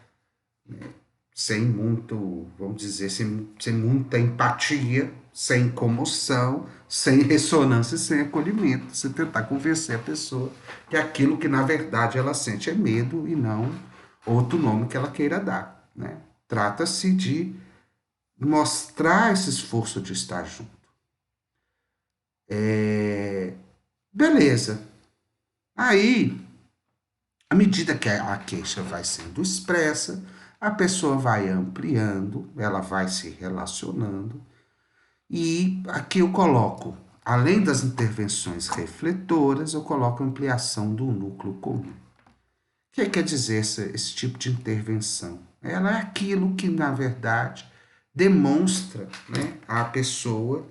né, sem muito, vamos dizer, sem muita empatia, sem comoção, sem ressonância, sem acolhimento. Você tentar convencer a pessoa que aquilo que na verdade ela sente é medo e não outro nome que ela queira dar. Né? Trata-se de mostrar esse esforço de estar junto. Beleza. Aí, à medida que a queixa vai sendo expressa, a pessoa vai ampliando, ela vai se relacionando, e aqui eu coloco, além das intervenções refletoras, eu coloco a ampliação do núcleo comum. O que quer dizer esse tipo de intervenção? Ela é aquilo que, na verdade, demonstra, né, à pessoa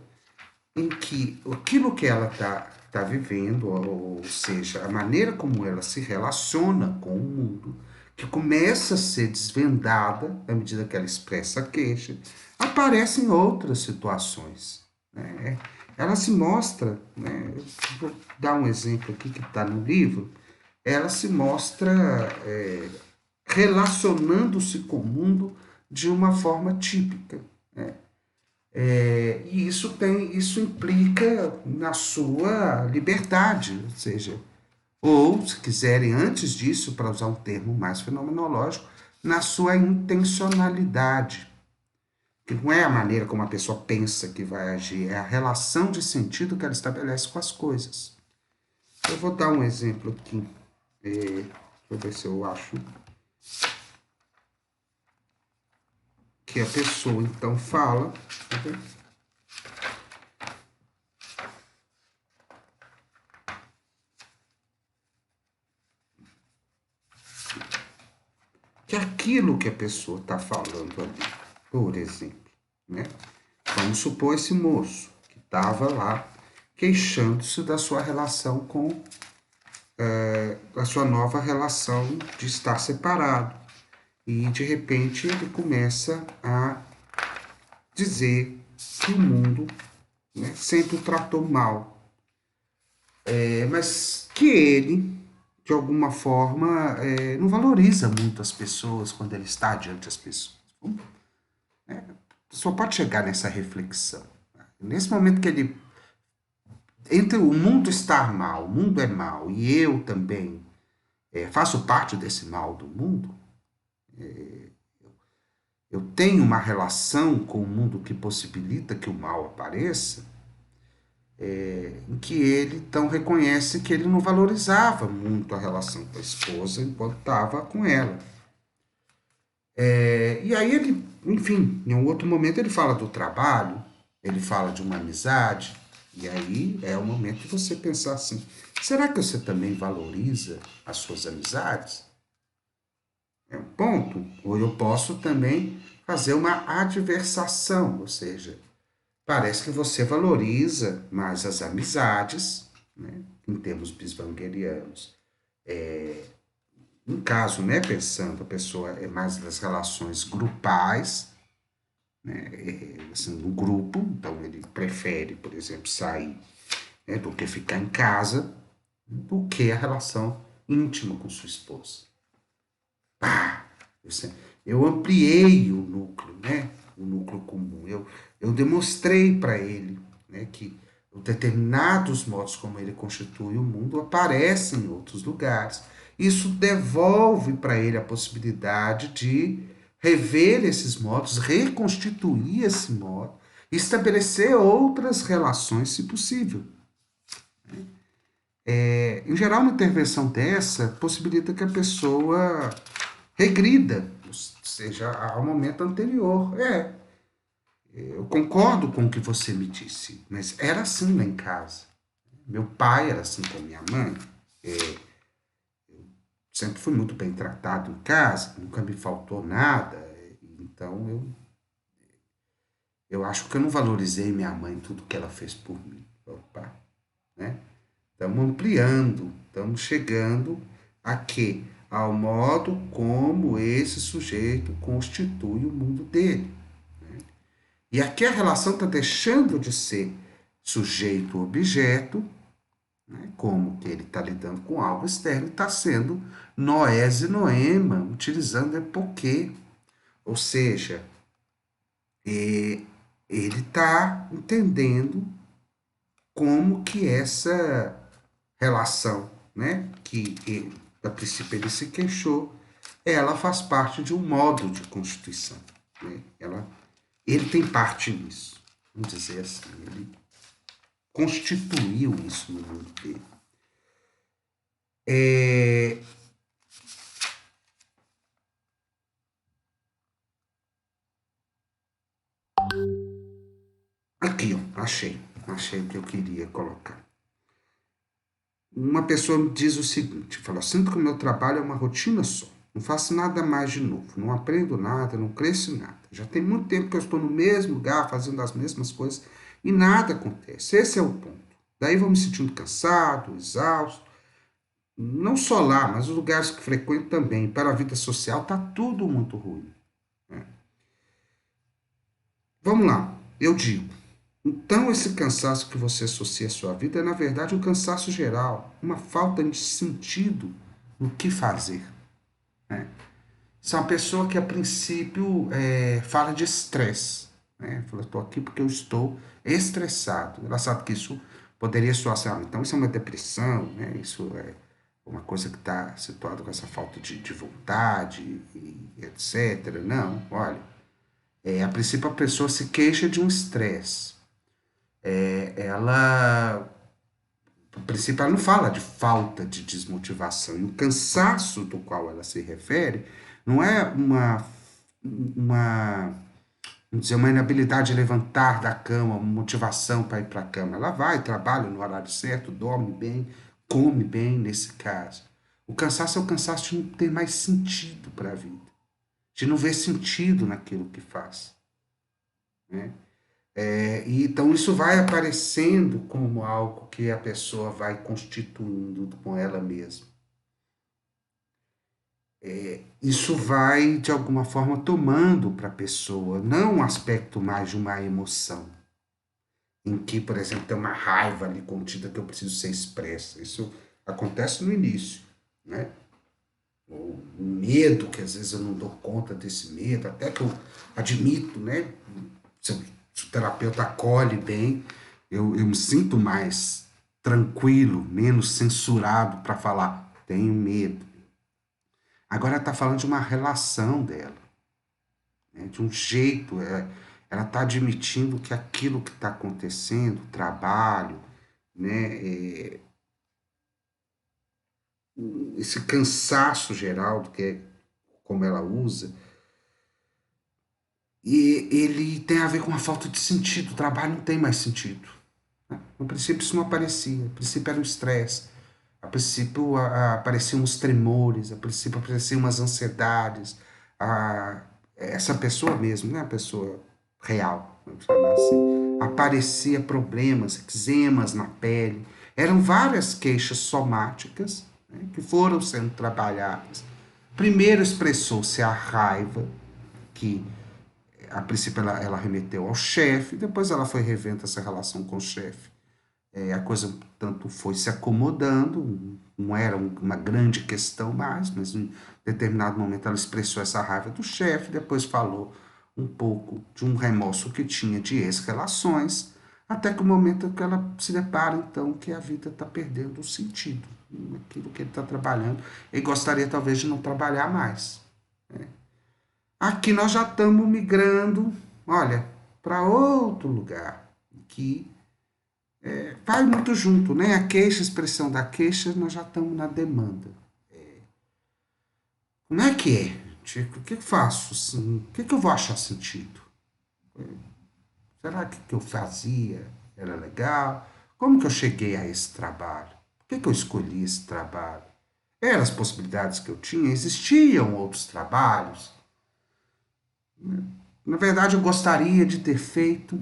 em que aquilo que ela está vivendo, ou seja, a maneira como ela se relaciona com o mundo, que começa a ser desvendada à medida que ela expressa a queixa, aparecem outras situações. Né? ela se mostra, né? Eu vou dar um exemplo aqui que está no livro, ela se mostra relacionando-se com o mundo de uma forma típica. Né? E isso implica na sua liberdade, ou seja, ou, se quiserem, antes disso, para usar um termo mais fenomenológico, na sua intencionalidade, que não é a maneira como a pessoa pensa que vai agir, é a relação de sentido que ela estabelece com as coisas. Eu vou dar um exemplo aqui. Deixa eu ver se eu acho que a pessoa então fala. Que aquilo que a pessoa está falando ali, por exemplo, né? Vamos supor esse moço que estava lá queixando-se da sua relação com a sua nova relação de estar separado. E de repente ele começa a dizer que o mundo, né, sempre o tratou mal, mas que ele, de alguma forma, não valoriza muito as pessoas quando ele está diante das pessoas. Só pode chegar nessa reflexão. Nesse momento que ele, entre o mundo estar mal, o mundo é mal, e eu também faço parte desse mal do mundo, eu tenho uma relação com o mundo que possibilita que o mal apareça, em que ele então reconhece que ele não valorizava muito a relação com a esposa enquanto estava com ela. E aí ele, enfim, em um outro momento ele fala do trabalho, ele fala de uma amizade, e aí é o momento de você pensar assim, será que você também valoriza as suas amizades? É um ponto. Ou eu posso também fazer uma adversação, ou seja, parece que você valoriza mais as amizades, né, em termos biswangerianos. No caso, né, pensando, a pessoa é mais das relações grupais, né, assim, no grupo, então ele prefere, por exemplo, sair, né, do que ficar em casa, do que a relação íntima com sua esposa. Pá! Eu ampliei o núcleo, né? O núcleo comum. Eu demonstrei para ele, né, que determinados modos como ele constitui o mundo aparecem em outros lugares. Isso devolve para ele a possibilidade de rever esses modos, reconstituir esse modo, estabelecer outras relações, se possível. Em geral, uma intervenção dessa possibilita que a pessoa regrida, ou seja, ao momento anterior. Eu concordo com o que você me disse, mas era assim lá em casa. Meu pai era assim com a minha mãe. Sempre fui muito bem tratado em casa, nunca me faltou nada. Então eu acho que eu não valorizei minha mãe, tudo que ela fez por mim. Opa, né? Estamos ampliando, estamos chegando a quê? Ao modo como esse sujeito constitui o mundo dele. E aqui a relação está deixando de ser sujeito-objeto, né, como que ele está lidando com algo externo, está sendo noés e noema, utilizando epoquê. Ou seja, ele está entendendo como que essa relação, né, que a princípio ele se queixou, ela faz parte de um modo de constituição. Né? Ele tem parte nisso, vamos dizer assim, ele constituiu isso no mundo dele. Aqui, ó, achei o que eu queria colocar. Uma pessoa me diz o seguinte, fala, sinto que o meu trabalho é uma rotina só, não faço nada mais de novo, não aprendo nada, não cresço em nada. Já tem muito tempo que eu estou no mesmo lugar, fazendo as mesmas coisas, e nada acontece. Esse é o ponto. Daí vou me sentindo cansado, exausto. Não só lá, mas os lugares que frequento também. Para a vida social está tudo muito ruim. Né? Vamos lá, eu digo. Então, esse cansaço que você associa à sua vida é, na verdade, um cansaço geral, uma falta de sentido no que fazer, né? Isso é uma pessoa que, a princípio, fala de estresse, né? Fala, estou aqui porque eu estou estressado. Ela sabe que isso poderia soar assim, então isso é uma depressão, né? Isso é uma coisa que está situada com essa falta de vontade, e etc. Não, olha, a princípio a pessoa se queixa de um estresse. Ela, a princípio, ela não fala de falta de desmotivação. E o cansaço do qual ela se refere não é uma, vamos dizer, uma inabilidade de levantar da cama, uma motivação para ir para a cama. Ela vai, trabalha no horário certo, dorme bem, come bem, nesse caso. O cansaço é o cansaço de não ter mais sentido para a vida, de não ver sentido naquilo que faz, né? E então isso vai aparecendo como algo que a pessoa vai constituindo com ela mesma. Isso vai, de alguma forma, tomando para a pessoa, não um aspecto mais de uma emoção, em que, por exemplo, tem uma raiva ali contida que eu preciso ser expressa. Isso acontece no início, né? Ou um medo, que às vezes eu não dou conta desse medo, até que eu admito, né? Se o terapeuta acolhe bem, eu me sinto mais tranquilo, menos censurado para falar, tenho medo. Agora está falando de uma relação dela, né? De um jeito, ela está admitindo que aquilo que está acontecendo, o trabalho, né, esse cansaço geral do que é como ela usa, e ele tem a ver com a falta de sentido. O trabalho não tem mais sentido, né? No princípio isso não aparecia, no princípio era um estresse, a princípio apareciam os tremores, a princípio apareciam umas ansiedades, a, essa pessoa mesmo, né, a pessoa real, vamos chamar assim, aparecia problemas, eczemas na pele, eram várias queixas somáticas, né, que foram sendo trabalhadas. Primeiro expressou-se a raiva, que a princípio ela remeteu ao chefe, depois ela foi revendo essa relação com o chefe. A coisa, tanto foi se acomodando, não era uma grande questão mais, mas em determinado momento ela expressou essa raiva do chefe, depois falou um pouco de um remorso que tinha de ex-relações, até que o momento que ela se depara, então, que a vida está perdendo o sentido naquilo que ele está trabalhando. Ele gostaria, talvez, de não trabalhar mais. Aqui nós já estamos migrando, olha, para outro lugar, que vai muito junto, né? A queixa, a expressão da queixa, nós já estamos na demanda. Como é que é? Tipo, o que eu faço? O que eu vou achar sentido? Será que o que eu fazia era legal? Como que eu cheguei a esse trabalho? Por que eu escolhi esse trabalho? Eram as possibilidades que eu tinha? Existiam outros trabalhos? Na verdade, eu gostaria de ter feito.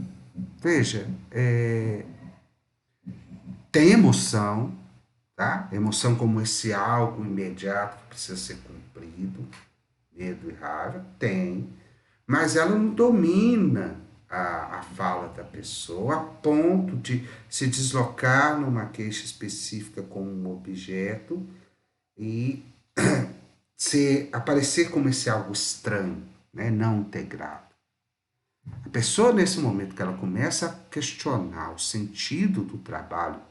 Veja, tem emoção, tá? Emoção como esse algo imediato que precisa ser cumprido, medo e raiva, tem, mas ela não domina a fala da pessoa a ponto de se deslocar numa queixa específica com um objeto e aparecer como esse algo estranho, né? Não integrado. A pessoa, nesse momento que ela começa a questionar o sentido do trabalho,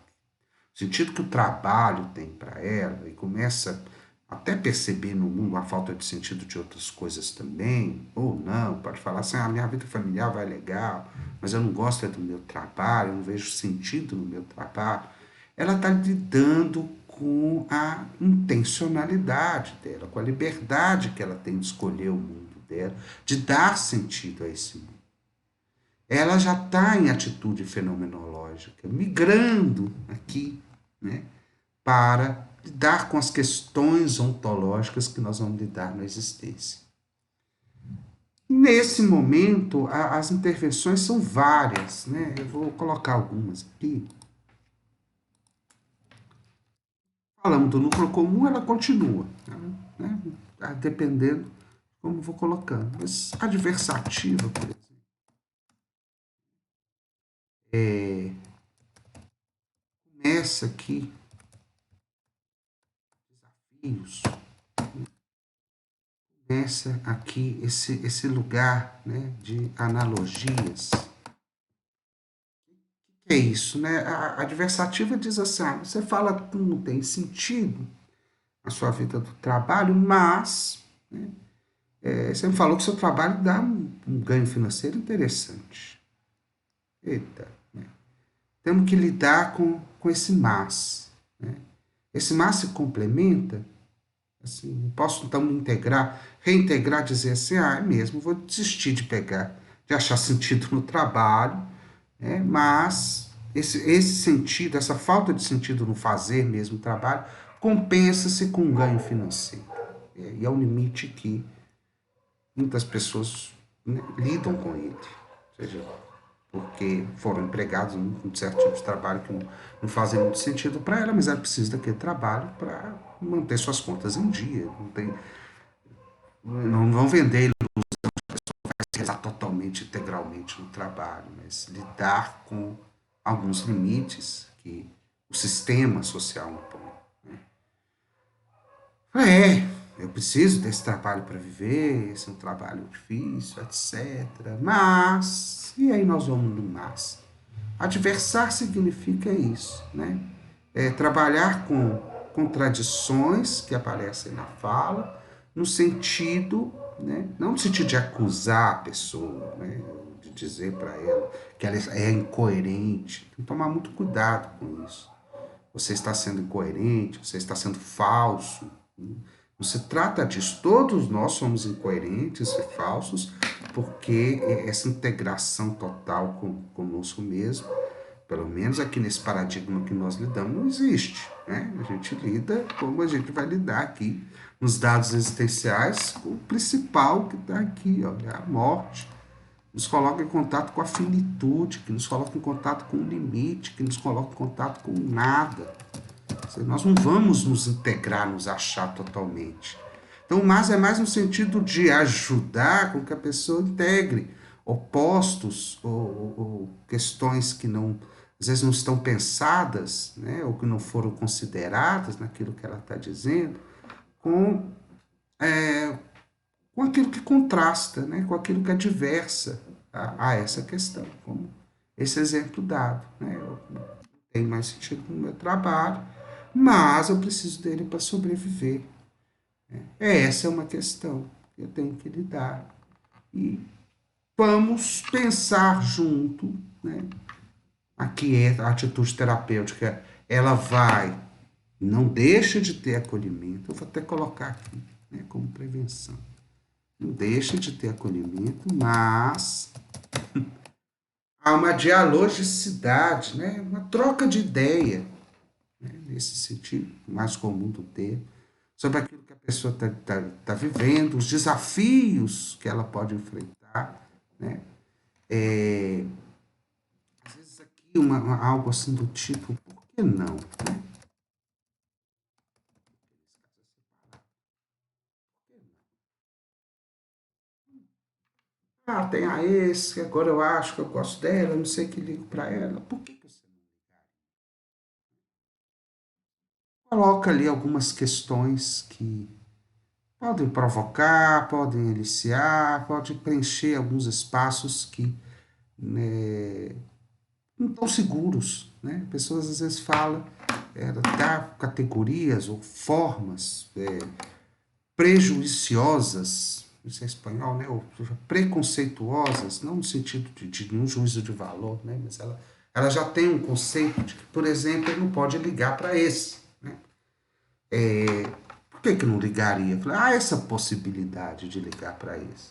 o sentido que o trabalho tem para ela, e começa até perceber no mundo a falta de sentido de outras coisas também, ou não, pode falar assim, a minha vida familiar vai legal, mas eu não gosto do meu trabalho, eu não vejo sentido no meu trabalho. Ela está lidando com a intencionalidade dela, com a liberdade que ela tem de escolher o mundo dela, de dar sentido a esse mundo. Ela já está em atitude fenomenológica, migrando aqui, né, para lidar com as questões ontológicas que nós vamos lidar na existência. Nesse momento, as intervenções são várias, né? Eu vou colocar algumas aqui. Falamos do núcleo comum, ela continua, né? Dependendo de como eu vou colocando. Mas adversativa, por exemplo, Começa aqui desafios, começa aqui esse lugar, né, de analogias. O que é isso, né? A adversativa diz assim, você fala que não tem sentido a sua vida do trabalho, mas, né, você me falou que seu trabalho dá um ganho financeiro interessante. Eita, né? Temos que lidar com esse mas, né? Esse mas se complementa, assim, posso então reintegrar, dizer assim, é mesmo, vou desistir de pegar, de achar sentido no trabalho, né? Mas esse sentido, essa falta de sentido no fazer mesmo o trabalho, compensa-se com um ganho financeiro. E é um limite que muitas pessoas, né, lidam com ele. Ou seja, porque foram empregados em certo tipo de trabalho que não fazem muito sentido para ela, mas ela precisa daquele trabalho para manter suas contas em dia. Não vão vender realizar totalmente, integralmente no trabalho, mas lidar com alguns limites que o sistema social impõe. Eu preciso desse trabalho para viver, esse é um trabalho difícil, etc. Mas, e aí nós vamos no mas. Adversar significa isso, né? Trabalhar com contradições que aparecem na fala, no sentido, né? Não no sentido de acusar a pessoa, né? De dizer para ela que ela é incoerente. Tem que tomar muito cuidado com isso. Você está sendo incoerente, você está sendo falso. Não se trata disso. Todos nós somos incoerentes e falsos, porque essa integração total conosco mesmo, pelo menos aqui nesse paradigma que nós lidamos, não existe. Né? A gente lida como a gente vai lidar aqui nos dados existenciais, o principal que está aqui, ó, é a morte. Nos coloca em contato com a finitude, que nos coloca em contato com o limite, que nos coloca em contato com nada. Nós não vamos nos integrar, nos achar totalmente. Então, o mas é mais no sentido de ajudar com que a pessoa integre opostos ou questões que não, às vezes não estão pensadas, né, ou que não foram consideradas naquilo que ela está dizendo, com, é, com aquilo que contrasta, né, com aquilo que é diversa a essa questão, como esse exemplo dado. Né, tem mais sentido no meu trabalho, mas eu preciso dele para sobreviver. Essa é uma questão que eu tenho que lidar. E vamos pensar junto, né? Aqui é a atitude terapêutica, ela vai, não deixa de ter acolhimento, eu vou até colocar aqui, né, como prevenção. Não deixa de ter acolhimento, mas há uma dialogicidade, né, uma troca de ideia, né, nesse sentido mais comum do termo, sobre aquilo que a pessoa está vivendo, os desafios que ela pode enfrentar, né? Às vezes aqui algo assim do tipo, por que não? Né? Tem a esse, agora eu acho que eu gosto dela, não sei que ligo para ela. Por que você não coloca ali algumas questões que podem provocar, podem eliciar, podem preencher alguns espaços que, né, não estão seguros, né? Pessoas às vezes falam, dá categorias ou formas prejuiciosas, isso é espanhol, né? Ou preconceituosas, não no sentido de nenhum juízo de valor, né? Mas ela já tem um conceito de que, por exemplo, ele não pode ligar para esse, né? Por que não ligaria? Falei, essa possibilidade de ligar para esse.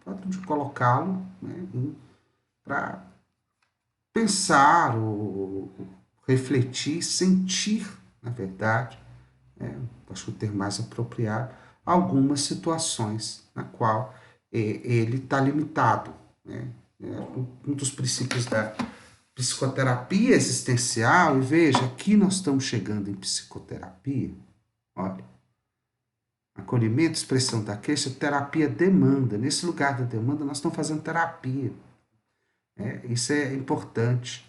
Pode de colocá-lo, né, para pensar ou refletir, sentir, na verdade, acho que o termo mais apropriado, algumas situações na qual ele está limitado. Né? Um dos princípios da psicoterapia existencial, e veja, aqui nós estamos chegando em psicoterapia, olha, acolhimento, expressão da queixa, terapia demanda. Nesse lugar da demanda, nós estamos fazendo terapia. Isso é importante.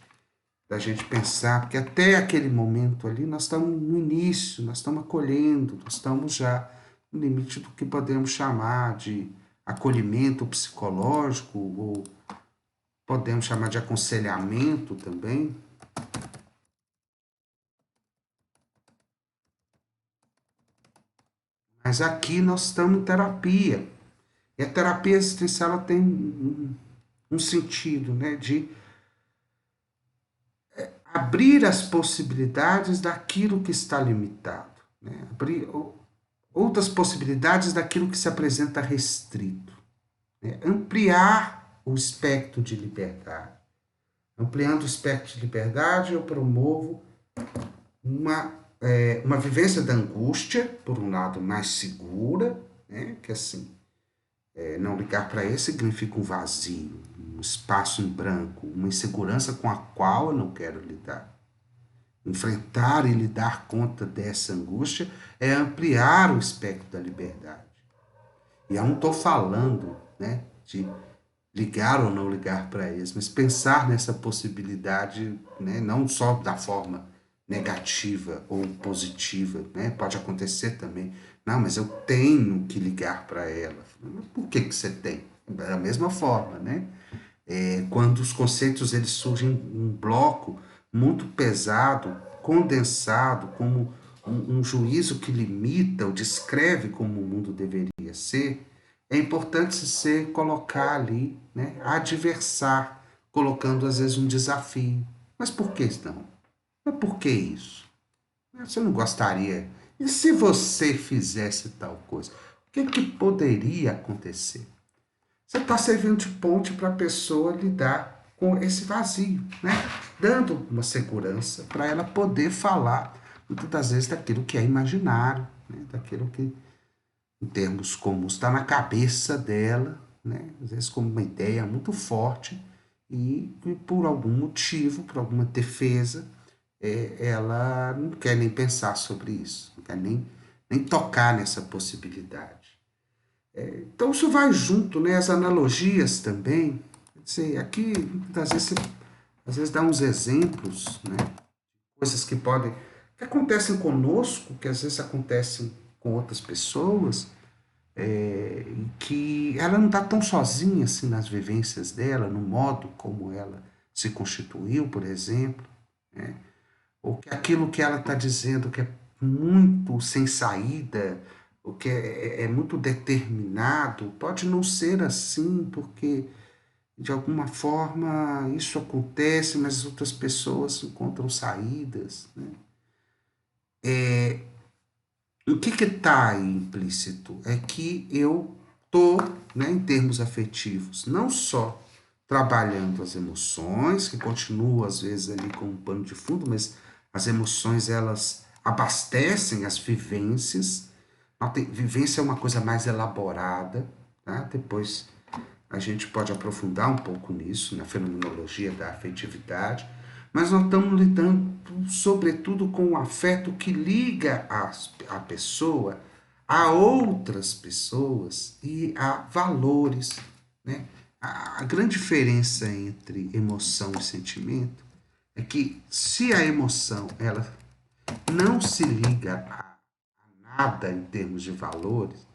da gente pensar, porque até aquele momento ali nós estamos no início, nós estamos acolhendo, nós estamos já no limite do que podemos chamar de acolhimento psicológico, ou podemos chamar de aconselhamento também. Mas aqui nós estamos em terapia. E a terapia existencial ela tem um sentido, né, de abrir as possibilidades daquilo que está limitado, né? Abrir outras possibilidades daquilo que se apresenta restrito, né? Ampliar o espectro de liberdade. Ampliando o espectro de liberdade, eu promovo uma vivência da angústia, por um lado, mais segura, né? Que assim, não ligar para ele significa um vazio, um espaço em branco, uma insegurança com a qual eu não quero lidar. Enfrentar e lhe dar conta dessa angústia é ampliar o espectro da liberdade. E eu não estou falando, né, de ligar ou não ligar para eles, mas pensar nessa possibilidade, né, não só da forma negativa ou positiva, né, pode acontecer também. Não, mas eu tenho que ligar para ela. Por que que você tem? Da mesma forma, né? Quando os conceitos eles surgem em um bloco muito pesado, condensado, como um juízo que limita ou descreve como o mundo deveria ser, é importante se colocar ali, né, adversar, colocando às vezes um desafio. Mas por que não? Mas por que isso? Você não gostaria? E se você fizesse tal coisa? O que, que poderia acontecer? Você está servindo de ponte para a pessoa lidar com esse vazio, né? Dando uma segurança para ela poder falar, muitas das vezes, daquilo que é imaginário, né? Daquilo que, em termos comuns, está na cabeça dela, né? Às vezes como uma ideia muito forte e por algum motivo, por alguma defesa, ela não quer nem pensar sobre isso, não quer nem tocar nessa possibilidade. Então isso vai junto, né? As analogias também. Quer dizer, aqui, às vezes dá uns exemplos, né? Coisas que podem, que acontecem conosco, que às vezes acontecem com outras pessoas, e que ela não está tão sozinha assim nas vivências dela, no modo como ela se constituiu, por exemplo, né? Ou que aquilo que ela está dizendo que é muito sem saída, o que é muito determinado, pode não ser assim, porque de alguma forma isso acontece, mas as outras pessoas encontram saídas, né? O que está aí implícito? É que eu estou, né, em termos afetivos, não só trabalhando as emoções, que continuam às vezes ali como um pano de fundo, mas as emoções elas abastecem as vivências. Vivência é uma coisa mais elaborada, tá? Depois a gente pode aprofundar um pouco nisso, na fenomenologia da afetividade, mas nós estamos lidando, sobretudo, com o afeto que liga a pessoa a outras pessoas e a valores, né? A grande diferença entre emoção e sentimento é que se a emoção ela não se liga a nada em termos de valores,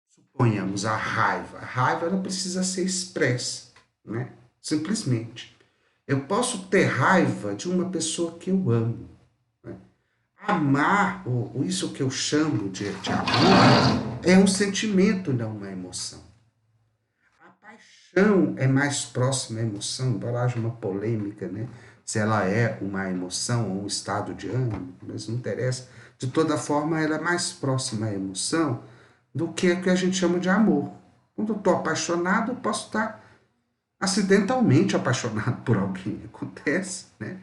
suponhamos a raiva. A raiva ela precisa ser expressa, né? Simplesmente. Eu posso ter raiva de uma pessoa que eu amo. Né? Amar, ou isso que eu chamo de amor, é um sentimento, não uma emoção. A paixão é mais próxima à emoção, embora haja uma polêmica, né? Se ela é uma emoção ou um estado de ânimo, mas não interessa. De toda forma, ela é mais próxima à emoção do que o que a gente chama de amor. Quando eu estou apaixonado, eu posso estar acidentalmente apaixonado por alguém. Acontece, né?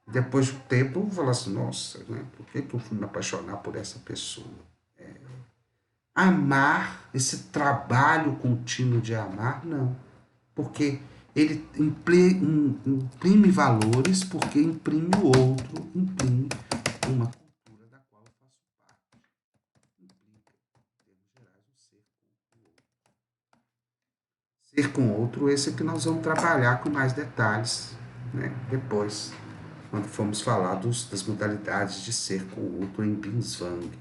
Depois de um tempo, eu vou falar assim, nossa, né? Por que eu fui me apaixonar por essa pessoa? Amar, esse trabalho contínuo de amar, não. Porque ele imprime valores, porque imprime o outro, imprime uma cultura da qual eu faço parte. Implica, em termos gerais, um ser com o outro. Ser com outro, esse é que nós vamos trabalhar com mais detalhes né, depois, quando formos falar das modalidades de ser com o outro em Binswang.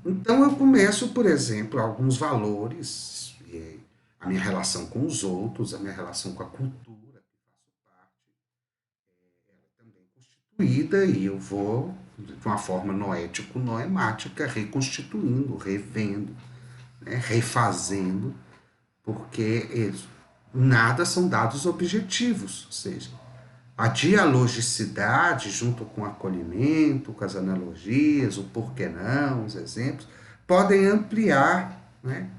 Então eu começo, por exemplo, alguns valores, a minha relação com os outros, a minha relação com a cultura que faço parte, também constituída, e eu vou, de uma forma noético-noemática, reconstituindo, revendo, né, refazendo, porque nada são dados objetivos, ou seja, a dialogicidade, junto com o acolhimento, com as analogias, o porquê não, os exemplos, podem ampliar, né,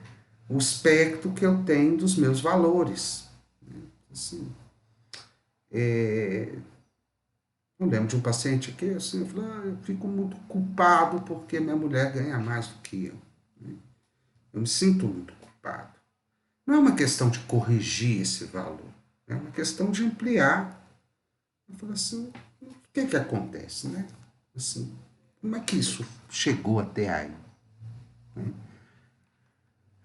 o espectro que eu tenho dos meus valores. Assim, eu lembro de um paciente que assim, eu falei, eu fico muito culpado porque minha mulher ganha mais do que eu. Eu me sinto muito culpado. Não é uma questão de corrigir esse valor, é uma questão de ampliar. Eu falei assim, o que acontece, né? Assim, como é que isso chegou até aí?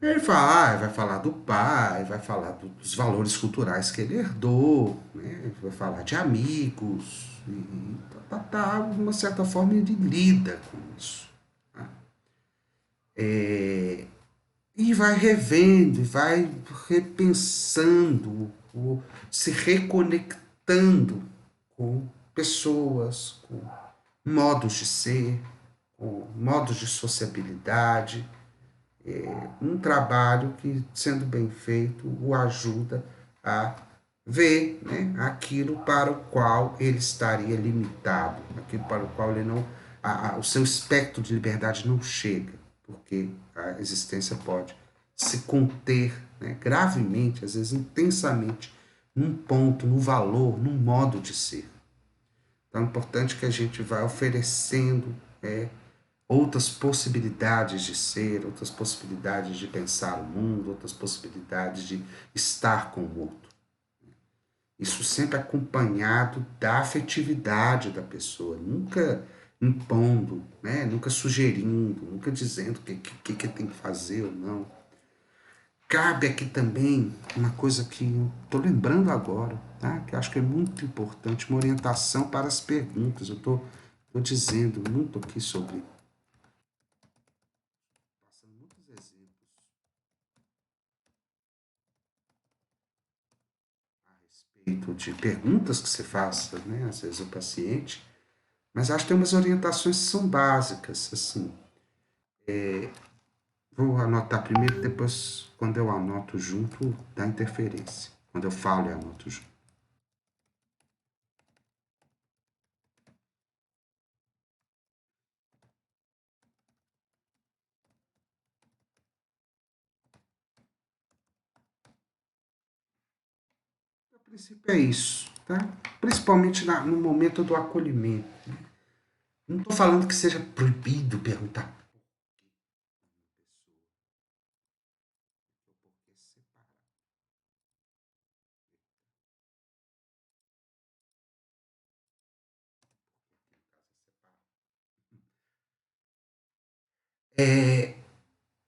Ele fala, vai falar do pai, vai falar dos valores culturais que ele herdou, né? Vai falar de amigos, e de uma certa forma ele lida com isso. Tá? E vai revendo, e vai repensando, se reconectando com pessoas, com modos de ser, com modos de sociabilidade, um trabalho que, sendo bem feito, o ajuda a ver, né, aquilo para o qual ele estaria limitado, aquilo para o qual ele não, o seu espectro de liberdade não chega, porque a existência pode se conter, né, gravemente, às vezes intensamente, num ponto, num valor, num modo de ser. Então é importante que a gente vá oferecendo outras possibilidades de ser, outras possibilidades de pensar o mundo, outras possibilidades de estar com o outro. Isso sempre acompanhado da afetividade da pessoa, nunca impondo, né? Nunca sugerindo, nunca dizendo o que tem que fazer ou não. Cabe aqui também uma coisa que eu estou lembrando agora, tá? Que eu acho que é muito importante, uma orientação para as perguntas. Eu estou dizendo muito aqui sobre, passando muitos exemplos a respeito de perguntas que você faça, né, às vezes, ao paciente, mas acho que tem umas orientações que são básicas, assim. Vou anotar primeiro, depois, quando eu anoto junto, dá interferência. Quando eu falo, eu anoto junto. O princípio é isso, tá? Principalmente no momento do acolhimento. Não estou falando que seja proibido perguntar.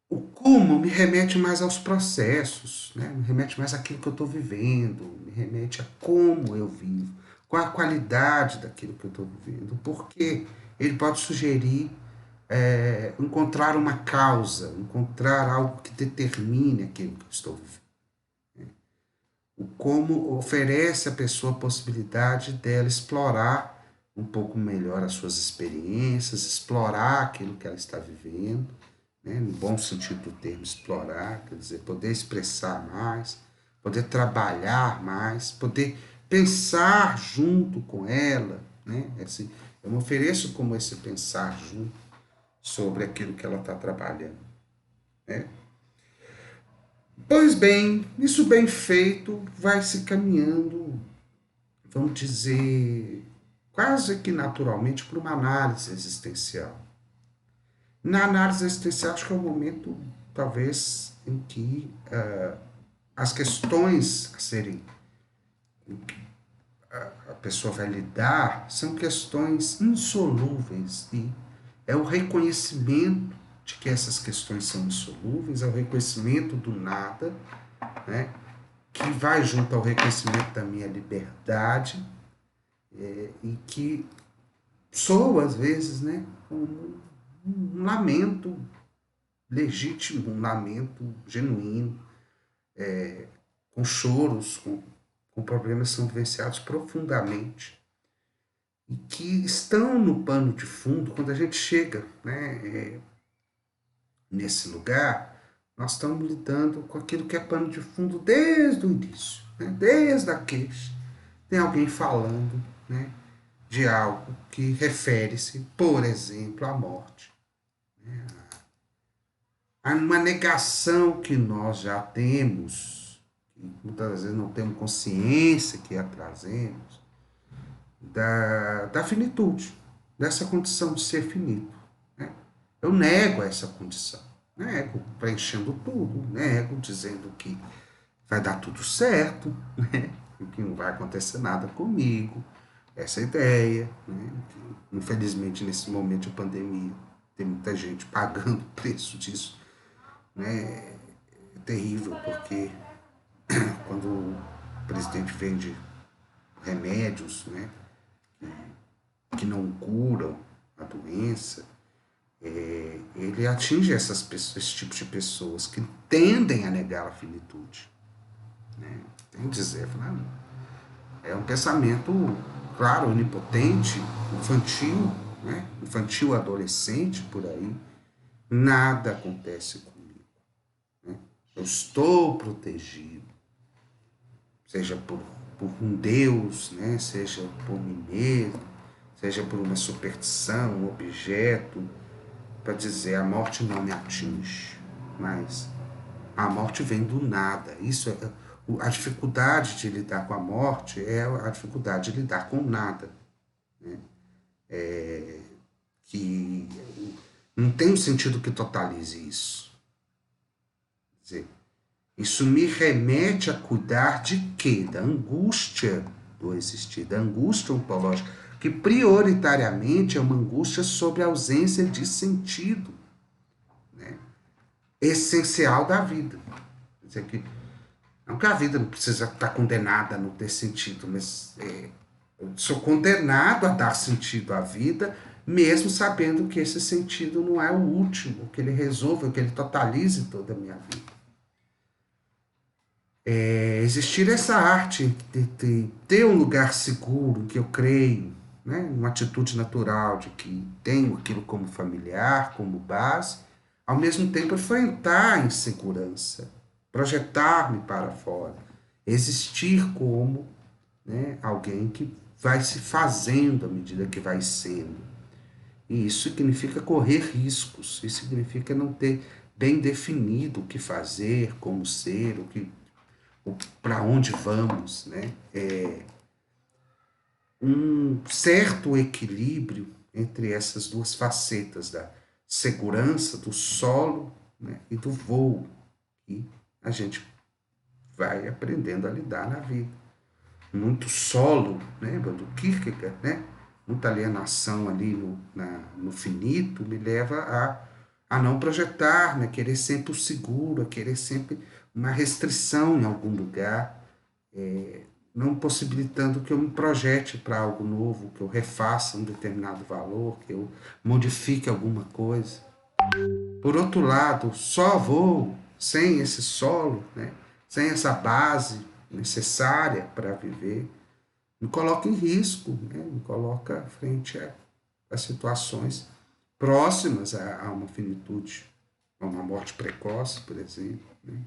O como me remete mais aos processos, né? Me remete mais àquilo que eu estou vivendo, me remete a como eu vivo, qual a qualidade daquilo que eu estou vivendo, porque ele pode sugerir encontrar uma causa, encontrar algo que determine aquilo que eu estou vivendo. O como oferece à pessoa a possibilidade dela explorar um pouco melhor as suas experiências, explorar aquilo que ela está vivendo, né, no bom sentido do termo, explorar, quer dizer, poder expressar mais, poder trabalhar mais, poder pensar junto com ela, né? Assim, eu me ofereço como esse pensar junto sobre aquilo que ela está trabalhando, né? Pois bem, isso bem feito vai se caminhando, vamos dizer, quase que naturalmente para uma análise existencial. Na análise existencial, acho que é o momento, talvez, em que as questões a serem a pessoa vai lidar são questões insolúveis e é o reconhecimento de que essas questões são insolúveis, é o reconhecimento do nada, né? que vai junto ao reconhecimento da minha liberdade, e que soa, às vezes, né, como um lamento legítimo, um lamento genuíno, com choros, com problemas que são vivenciados profundamente e que estão no pano de fundo quando a gente chega, né, nesse lugar. Nós estamos lidando com aquilo que é pano de fundo desde o início, né, desde a queixa. Tem alguém falando, né, de algo que refere-se, por exemplo, à morte. Há uma negação que nós já temos, que muitas vezes não temos consciência que a trazemos, da finitude, dessa condição de ser finito. Né? Eu nego essa condição, nego preenchendo tudo, nego dizendo que vai dar tudo certo, né? Que não vai acontecer nada comigo, essa ideia. Né? Que, infelizmente, nesse momento de pandemia, tem muita gente pagando o preço disso. Né? É terrível, porque quando o presidente vende remédios, né, que não curam a doença, ele atinge esse tipo de pessoas que tendem a negar a finitude. Né? Tem que dizer, é um pensamento, claro, onipotente, infantil, né? Infantil, adolescente, por aí. Nada acontece comigo. Né? Eu estou protegido, seja por um Deus, né? Seja por mim mesmo, seja por uma superstição, um objeto, para dizer a morte não me atinge, mas a morte vem do nada. Isso a dificuldade de lidar com a morte é a dificuldade de lidar com nada, né? Que não tem um sentido que totalize isso. Quer dizer, isso me remete a cuidar de quê? Da angústia do existir, da angústia ontológica, que prioritariamente é uma angústia sobre a ausência de sentido, né, essencial da vida. Quer dizer, não que a vida não precisa estar condenada a não ter sentido, mas eu sou condenado a dar sentido à vida, mesmo sabendo que esse sentido não é o último, que ele resolva, que ele totalize toda a minha vida. Existir essa arte de ter um lugar seguro, que eu creio, né, uma atitude natural de que tenho aquilo como familiar, como base, ao mesmo tempo enfrentar a insegurança, projetar-me para fora, existir como, né, alguém que vai se fazendo à medida que vai sendo. E isso significa correr riscos, isso significa não ter bem definido o que fazer, como ser, o que para onde vamos, né? Um certo equilíbrio entre essas duas facetas da segurança do solo, né, e do voo, que a gente vai aprendendo a lidar na vida. Muito solo, né, do Kierkegaard, né? Muita alienação ali no finito me leva a não projetar, né? Querer sempre o seguro, a querer sempre uma restrição em algum lugar, não possibilitando que eu me projete para algo novo, que eu refaça um determinado valor, que eu modifique alguma coisa. Por outro lado, só vou sem esse solo, né? Sem essa base necessária para viver, me coloca em risco, né? Me coloca frente a situações próximas a uma finitude, a uma morte precoce, por exemplo, né?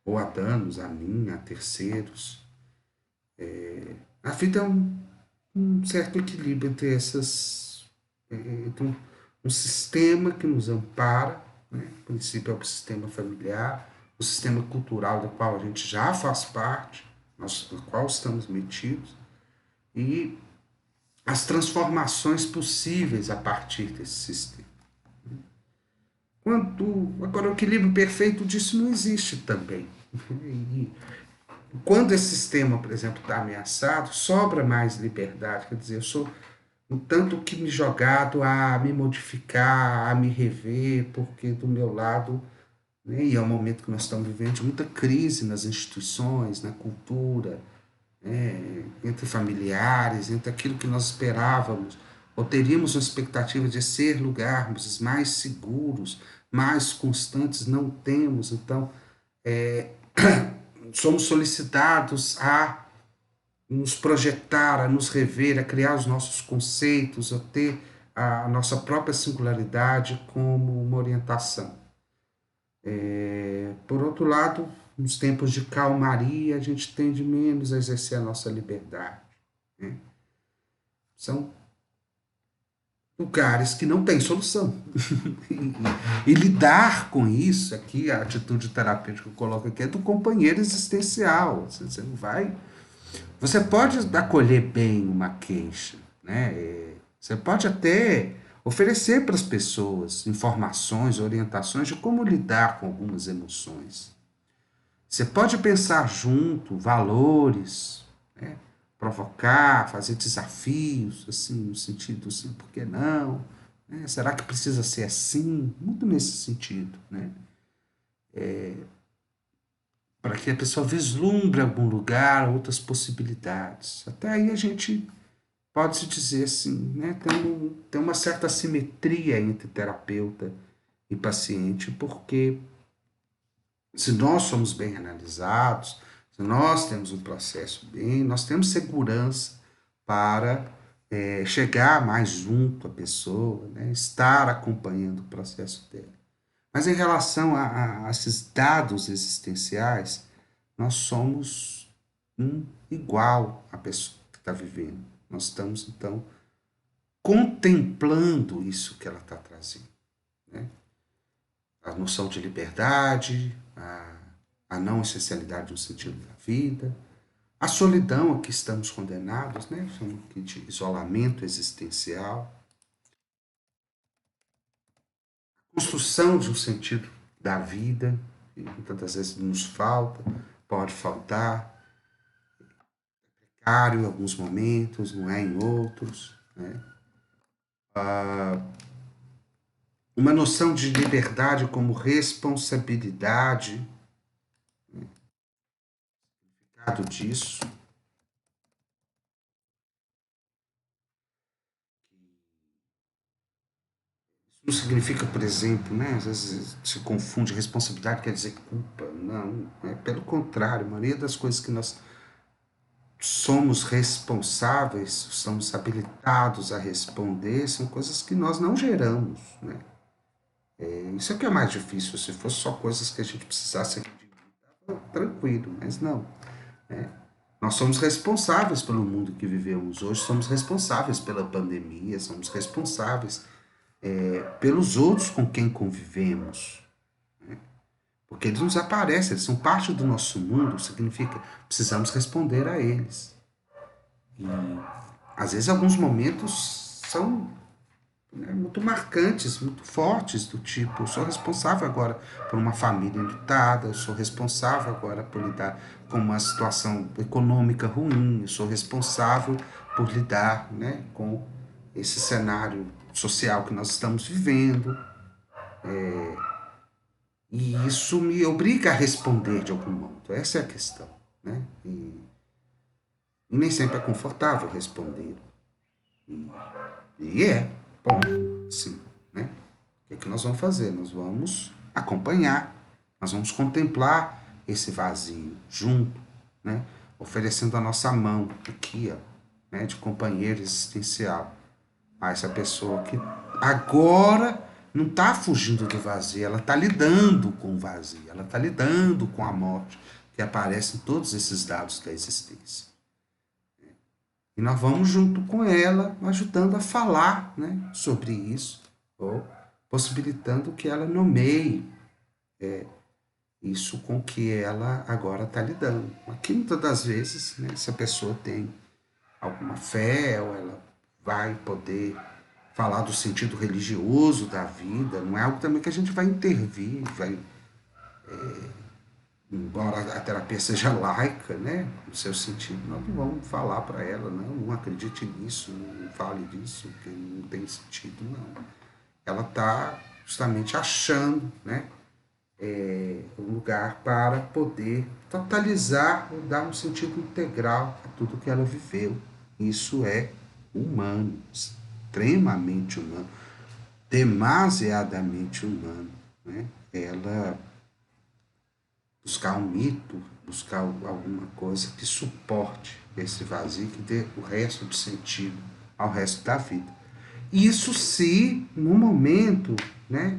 Ou a danos a mim, a terceiros. A vida é um certo equilíbrio entre essas, entre um sistema que nos ampara, né? O princípio é o sistema familiar, o sistema cultural do qual a gente já faz parte, no qual estamos metidos, e as transformações possíveis a partir desse sistema. Agora, o equilíbrio perfeito disso não existe também. E quando esse sistema, por exemplo, está ameaçado, sobra mais liberdade. Quer dizer, eu sou um tanto que me jogado a me modificar, a me rever, porque do meu lado né? E é um momento que nós estamos vivendo de muita crise nas instituições, na cultura, né? Entre familiares, entre aquilo que nós esperávamos, ou teríamos uma expectativa de ser lugares mais seguros, mais constantes, não temos. Então, somos solicitados a nos projetar, a nos rever, a criar os nossos conceitos, a ter a nossa própria singularidade como uma orientação. Por outro lado, nos tempos de calmaria, a gente tende menos a exercer a nossa liberdade. Né? São lugares que não têm solução. e lidar com isso, aqui a atitude terapêutica que eu coloco aqui é do companheiro existencial. Você não vai. Você pode acolher bem uma queixa, né? Você pode até oferecer para as pessoas informações, orientações de como lidar com algumas emoções. Você pode pensar junto valores, né? Provocar, fazer desafios, assim, no sentido assim, por que não? Né? Será que precisa ser assim? Muito nesse sentido, né? Para que a pessoa vislumbre algum lugar, outras possibilidades. Até aí a gente pode-se dizer assim, né? Tem uma certa simetria entre terapeuta e paciente, porque se nós somos bem analisados, se nós temos um processo bem, nós temos segurança para chegar mais junto à pessoa, né? Estar acompanhando o processo dela. Mas em relação a esses dados existenciais, nós somos igual à pessoa que está vivendo. Nós estamos, então, contemplando isso que ela está trazendo. Né? A noção de liberdade, a não essencialidade no sentido da vida, a solidão a que estamos condenados, né? Chamamos aqui de isolamento existencial, a construção de um sentido da vida, que muitas vezes nos falta, pode faltar, precário em alguns momentos, não é em outros, né? Uma noção de liberdade como responsabilidade, disso. Não significa, por exemplo, né? Às vezes se confunde responsabilidade quer dizer culpa. Não, é pelo contrário, a maioria das coisas que nós somos responsáveis, somos habilitados a responder, são coisas que nós não geramos, né? Isso é que é mais difícil. Se fosse só coisas que a gente precisasse tranquilo, mas não. Né? Nós somos responsáveis pelo mundo que vivemos hoje, somos responsáveis pela pandemia, somos responsáveis pelos outros com quem convivemos. Porque eles nos aparecem, eles são parte do nosso mundo, significa precisamos responder a eles. E às vezes alguns momentos são muito marcantes, muito fortes, do tipo, eu sou responsável agora por uma família enlutada, eu sou responsável agora por lidar com uma situação econômica ruim, eu sou responsável por lidar, né, com esse cenário social que nós estamos vivendo. E isso me obriga a responder de algum modo. Essa é a questão. Né? E nem sempre é confortável responder. E bom, sim. Né? O que é que nós vamos fazer? Nós vamos acompanhar, nós vamos contemplar esse vazio junto, né? Oferecendo a nossa mão aqui, ó, né? De companheiro existencial a essa pessoa que agora não está fugindo do vazio, ela está lidando com o vazio, ela está lidando com a morte que aparece em todos esses dados da existência. E nós vamos junto com ela, ajudando a falar, né, sobre isso, ou possibilitando que ela nomeie isso com que ela agora está lidando. Aqui, muitas das vezes, né, se a pessoa tem alguma fé, ou ela vai poder falar do sentido religioso da vida, não é algo também que a gente vai intervir, vai, embora a terapia seja laica, né, no seu sentido, nós não vamos falar para ela, não acredite nisso, não fale disso, que não tem sentido, não. Ela está justamente achando, né, um lugar para poder totalizar ou dar um sentido integral a tudo que ela viveu. Isso é humano, extremamente humano, demasiadamente humano, né? Ela buscar um mito, buscar alguma coisa que suporte esse vazio, que dê o resto de sentido ao resto da vida. Isso se, no momento, né,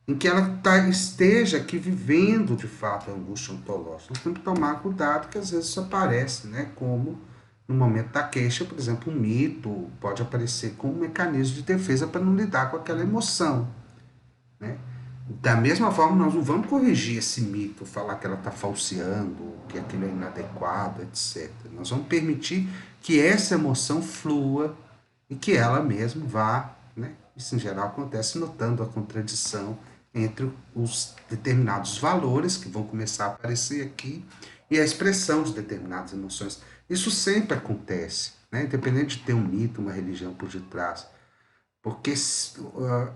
em que ela esteja aqui vivendo de fato a angústia ontológica. Nós temos que tomar cuidado, que às vezes isso aparece, né, como no momento da queixa, por exemplo, um mito pode aparecer como um mecanismo de defesa para não lidar com aquela emoção, né? Da mesma forma, nós não vamos corrigir esse mito, falar que ela está falseando, que aquilo é inadequado, etc. Nós vamos permitir que essa emoção flua e que ela mesma vá, né? Isso em geral acontece notando a contradição entre os determinados valores que vão começar a aparecer aqui e a expressão de determinadas emoções. Isso sempre acontece, né? Independente de ter um mito, uma religião por detrás. Porque,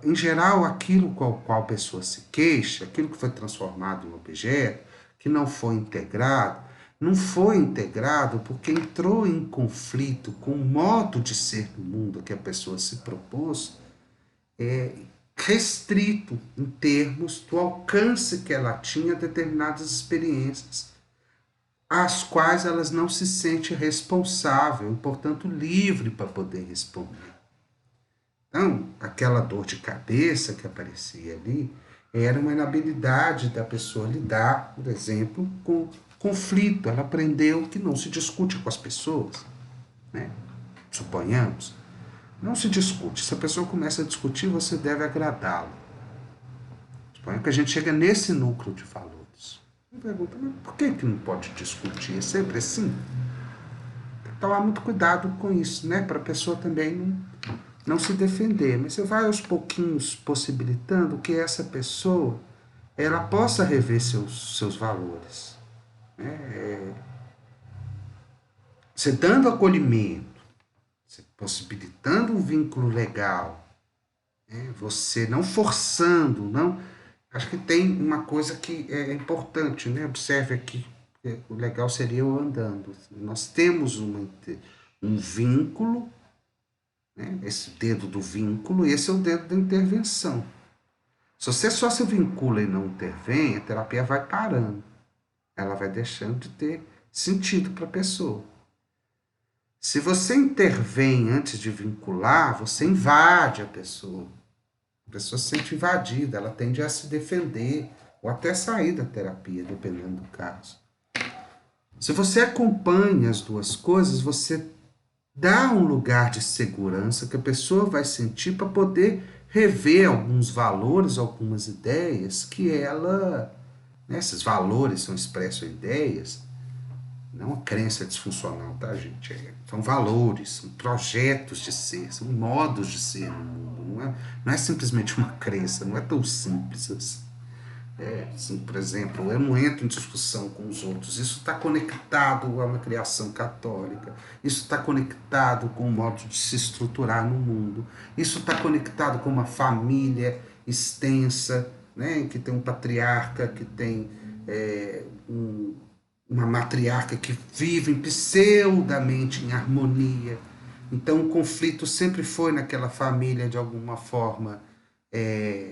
em geral, aquilo com o qual a pessoa se queixa, aquilo que foi transformado em objeto, que não foi integrado, não foi integrado porque entrou em conflito com o modo de ser do mundo que a pessoa se propôs, restrito em termos do alcance que ela tinha a determinadas experiências, às quais elas não se sente responsável e, portanto, livre para poder responder. Então, aquela dor de cabeça que aparecia ali era uma inabilidade da pessoa lidar, por exemplo, com conflito. Ela aprendeu que não se discute com as pessoas, né? Suponhamos. Não se discute. Se a pessoa começa a discutir, você deve agradá-la. Suponha que a gente chega nesse núcleo de valores. Você pergunta, mas por que não pode discutir? É sempre assim? Tem que tomar muito cuidado com isso, né? Para a pessoa também não se defender, mas você vai aos pouquinhos possibilitando que essa pessoa ela possa rever seus valores. Né? Você dando acolhimento, você possibilitando um vínculo legal, né? Você não forçando, não. Acho que tem uma coisa que é importante, né? Observe aqui, o legal seria eu andando. Nós temos um vínculo, né? Esse dedo do vínculo, e esse é o dedo da intervenção. Se você só se vincula e não intervém, a terapia vai parando. Ela vai deixando de ter sentido para a pessoa. Se você intervém antes de vincular, você invade a pessoa. A pessoa se sente invadida, ela tende a se defender ou até sair da terapia, dependendo do caso. Se você acompanha as duas coisas, você dá um lugar de segurança que a pessoa vai sentir para poder rever alguns valores, algumas ideias que ela, né, esses valores são expressos em ideias, não uma crença disfuncional, tá, gente? São valores, são projetos de ser, são modos de ser no mundo, não é simplesmente uma crença, não é tão simples assim. Assim, por exemplo, eu não entro em discussão com os outros. Isso está conectado a uma criação católica. Isso está conectado com o modo de se estruturar no mundo. Isso está conectado com uma família extensa, né, que tem um patriarca, que tem uma matriarca que vivem pseudamente em harmonia. Então o conflito sempre foi naquela família de alguma forma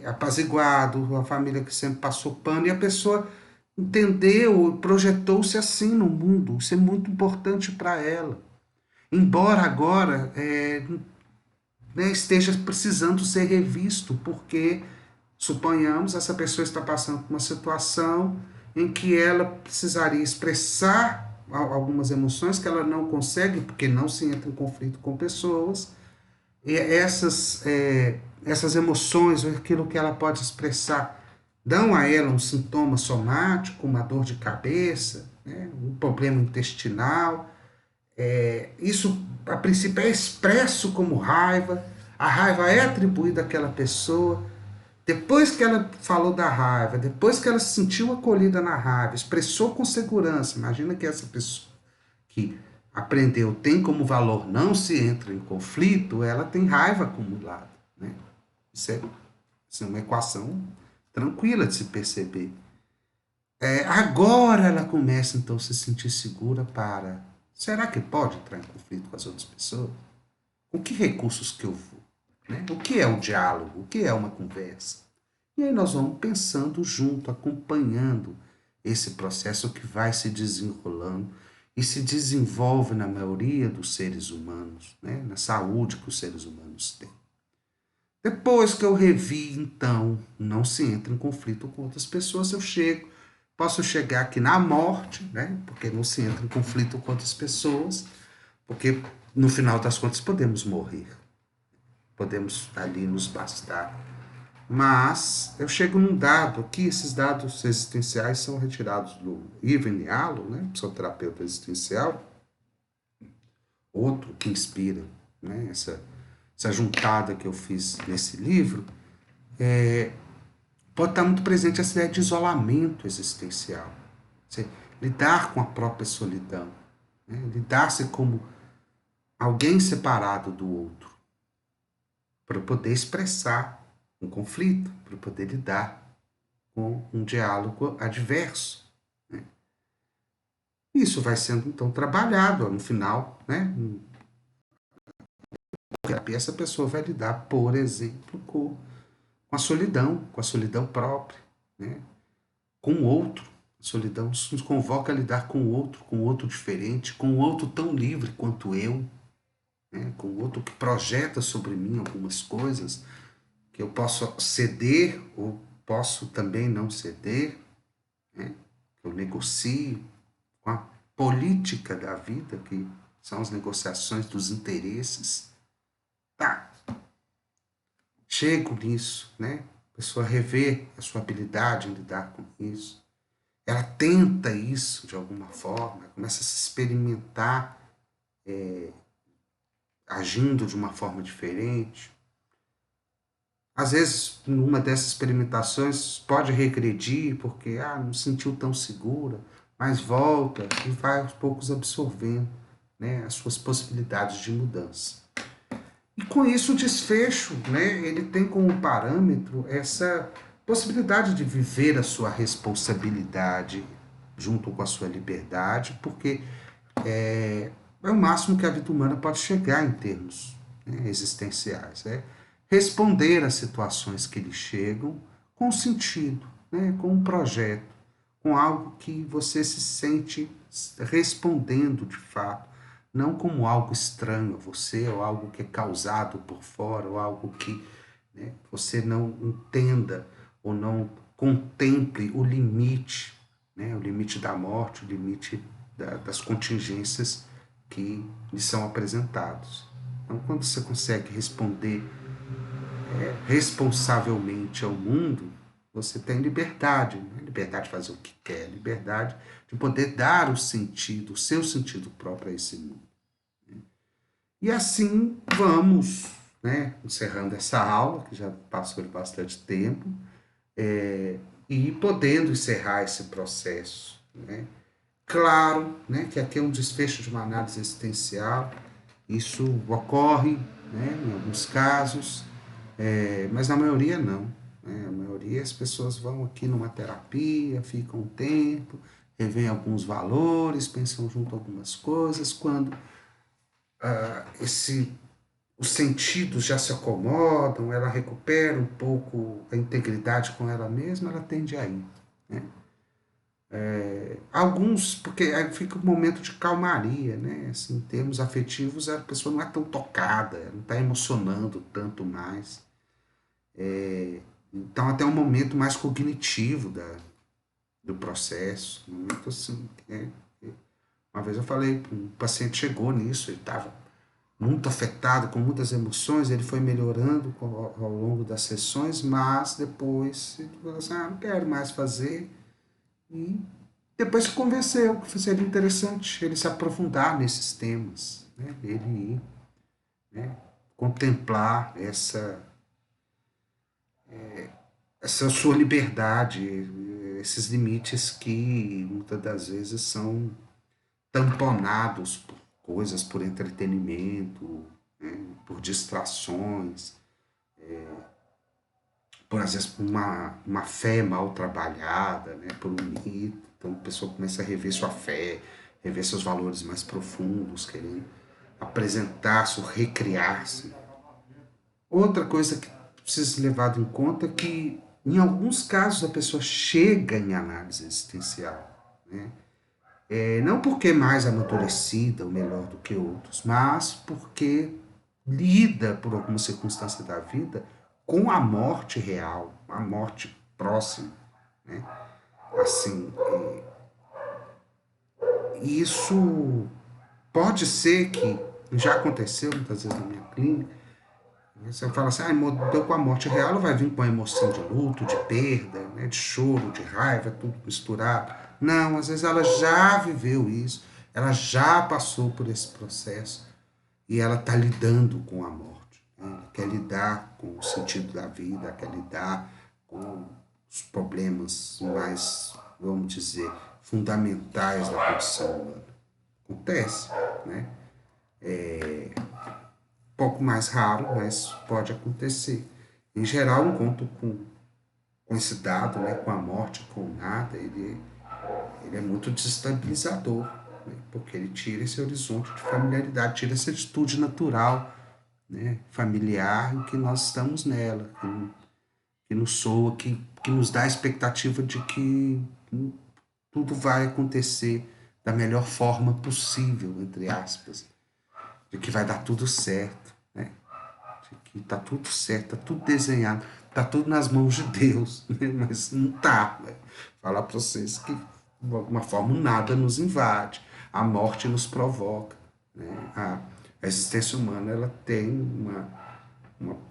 apaziguado, uma família que sempre passou pano, e a pessoa entendeu, projetou-se assim no mundo. Isso é muito importante para ela. Embora agora né, esteja precisando ser revisto, porque, suponhamos, essa pessoa está passando por uma situação em que ela precisaria expressar algumas emoções que ela não consegue, porque não se entra em conflito com pessoas, e essas emoções, aquilo que ela pode expressar, dão a ela um sintoma somático, uma dor de cabeça, né, um problema intestinal. Isso, a princípio, é expresso como raiva, a raiva é atribuída àquela pessoa. Depois que ela falou da raiva, depois que ela se sentiu acolhida na raiva, expressou com segurança, imagina que essa pessoa que aprendeu tem como valor não se entra em conflito, ela tem raiva acumulada. Né? Isso é uma equação tranquila de se perceber. Agora ela começa então a se sentir segura para. Será que pode entrar em conflito com as outras pessoas? Com que recursos que eu vou? Né? O que é o diálogo? O que é uma conversa? E aí nós vamos pensando junto, acompanhando esse processo que vai se desenrolando e se desenvolve na maioria dos seres humanos, né? Na saúde que os seres humanos têm. Depois que eu revi, então, não se entra em conflito com outras pessoas, posso chegar aqui na morte, né? Porque não se entra em conflito com outras pessoas, porque no final das contas podemos morrer, podemos ali nos bastar. Mas eu chego num dado aqui, esses dados existenciais são retirados do Irving Yalom, né? Psicoterapeuta existencial, outro que inspira, né? Essa juntada que eu fiz nesse livro, pode estar muito presente essa ideia de isolamento existencial. Você lidar com a própria solidão, né? Lidar-se como alguém separado do outro, para poder expressar um conflito, para poder lidar com um diálogo adverso. Né? Isso vai sendo, então, trabalhado no final, né? Essa pessoa vai lidar, por exemplo, com a solidão própria, né? Com o outro. A solidão nos convoca a lidar com o outro diferente, com o outro tão livre quanto eu, né? Com o outro que projeta sobre mim algumas coisas que eu posso ceder ou posso também não ceder, né? Eu negocio com a política da vida, que são as negociações dos interesses. Tá, chego nisso, né? A pessoa revê a sua habilidade em lidar com isso. Ela tenta isso de alguma forma, começa a se experimentar agindo de uma forma diferente. Às vezes, numa dessas experimentações, pode regredir, porque não se sentiu tão segura, mas volta e vai aos poucos absorvendo, né, as suas possibilidades de mudança. E com isso o desfecho, né, ele tem como parâmetro essa possibilidade de viver a sua responsabilidade junto com a sua liberdade, porque é o máximo que a vida humana pode chegar em termos, né, existenciais. É responder às situações que lhe chegam com sentido, né, com um projeto, com algo que você se sente respondendo de fato, não como algo estranho a você, ou algo que é causado por fora, ou algo que, né, você não entenda ou não contemple o limite, né, o limite da morte, o limite das contingências que lhe são apresentados. Então, quando você consegue responder responsavelmente ao mundo, você tem liberdade, né? Liberdade de fazer o que quer, liberdade de poder dar o sentido, o seu sentido próprio a esse mundo. E assim vamos, né, encerrando essa aula, que já passou de bastante tempo, e podendo encerrar esse processo. Né? Claro, né, que aqui é um desfecho de uma análise existencial, isso ocorre, né, em alguns casos, mas na maioria não. Né? A maioria as pessoas vão aqui numa terapia, ficam um tempo, revêem alguns valores, pensam junto algumas coisas, quando esse os sentidos já se acomodam, ela recupera um pouco a integridade com ela mesma, ela tende a ir. Né? Alguns, porque aí fica um momento de calmaria, né? Assim, em termos afetivos, a pessoa não é tão tocada, não está emocionando tanto mais. Então, até um momento mais cognitivo do processo. Um momento assim. Uma vez eu falei, um paciente chegou nisso, ele estava muito afetado, com muitas emoções, ele foi melhorando ao longo das sessões, mas depois ele falou assim, não quero mais fazer. E depois se convenceu que seria interessante ele se aprofundar nesses temas, né? Ele ir, né, contemplar essa sua liberdade, esses limites que muitas das vezes são tamponados por coisas, por entretenimento, né, por distrações, por às vezes uma fé mal trabalhada, né, por um mito. Então a pessoa começa a rever sua fé, rever seus valores mais profundos, querendo apresentar-se, recriar-se. Outra coisa que precisa ser levado em conta é que, em alguns casos, a pessoa chega em análise existencial, né? Não porque é mais amadurecida ou melhor do que outros, mas porque lida, por alguma circunstância da vida, com a morte real, a morte próxima, né? Assim, isso pode ser que já aconteceu muitas vezes na minha clínica. Você fala assim, deu com a morte real, ela vai vir com a emoção de luto, de perda, né, de choro, de raiva, tudo misturado. Não, às vezes ela já viveu isso, ela já passou por esse processo e ela está lidando com a morte. Né? Ela quer lidar com o sentido da vida, quer lidar com os problemas mais, vamos dizer, fundamentais da condição humana. Acontece, né? Pouco mais raro, mas pode acontecer. Em geral, um conto com esse dado, né, com a morte, com o nada, ele é muito desestabilizador, né, porque ele tira esse horizonte de familiaridade, tira essa atitude natural, né, familiar em que nós estamos nela, que nos soa, que nos dá a expectativa de que tudo vai acontecer da melhor forma possível, entre aspas, de que vai dar tudo certo, né? Que tá tudo certo, tá tudo desenhado, tá tudo nas mãos de Deus, né? Mas não tá. Né? Falar para vocês que, de alguma forma, o nada nos invade, a morte nos provoca. Né? A existência humana ela tem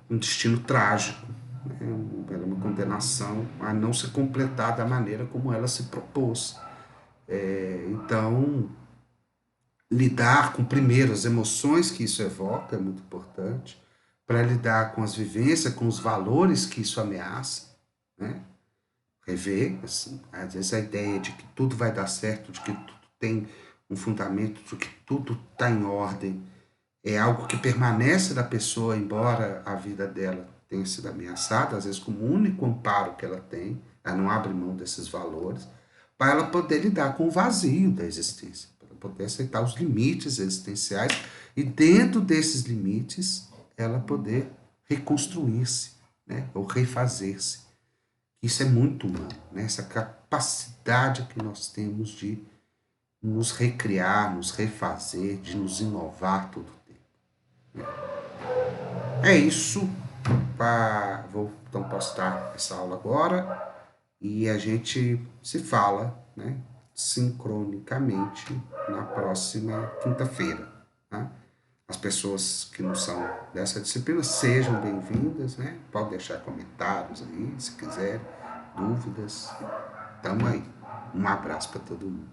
um destino trágico, né? Ela é uma condenação a não se completar da maneira como ela se propôs. Então, lidar com, primeiro, as emoções que isso evoca é muito importante, para lidar com as vivências, com os valores que isso ameaça, né? Rever, assim, às vezes a ideia de que tudo vai dar certo, de que tudo tem um fundamento, de que tudo está em ordem, é algo que permanece da pessoa, embora a vida dela tenha sido ameaçada, às vezes como o único amparo que ela tem, ela não abre mão desses valores, para ela poder lidar com o vazio da existência, para poder aceitar os limites existenciais e dentro desses limites ela poder reconstruir-se, né, ou refazer-se. Isso é muito humano, né? Essa capacidade que nós temos de nos recriar, nos refazer, de nos inovar todo o tempo. É isso. Vou então postar essa aula agora e a gente se fala, né, sincronicamente na próxima quinta-feira. Tá? As pessoas que não são dessa disciplina sejam bem-vindas, né? Pode deixar comentários aí, se quiser, dúvidas. Tamo aí. Um abraço para todo mundo.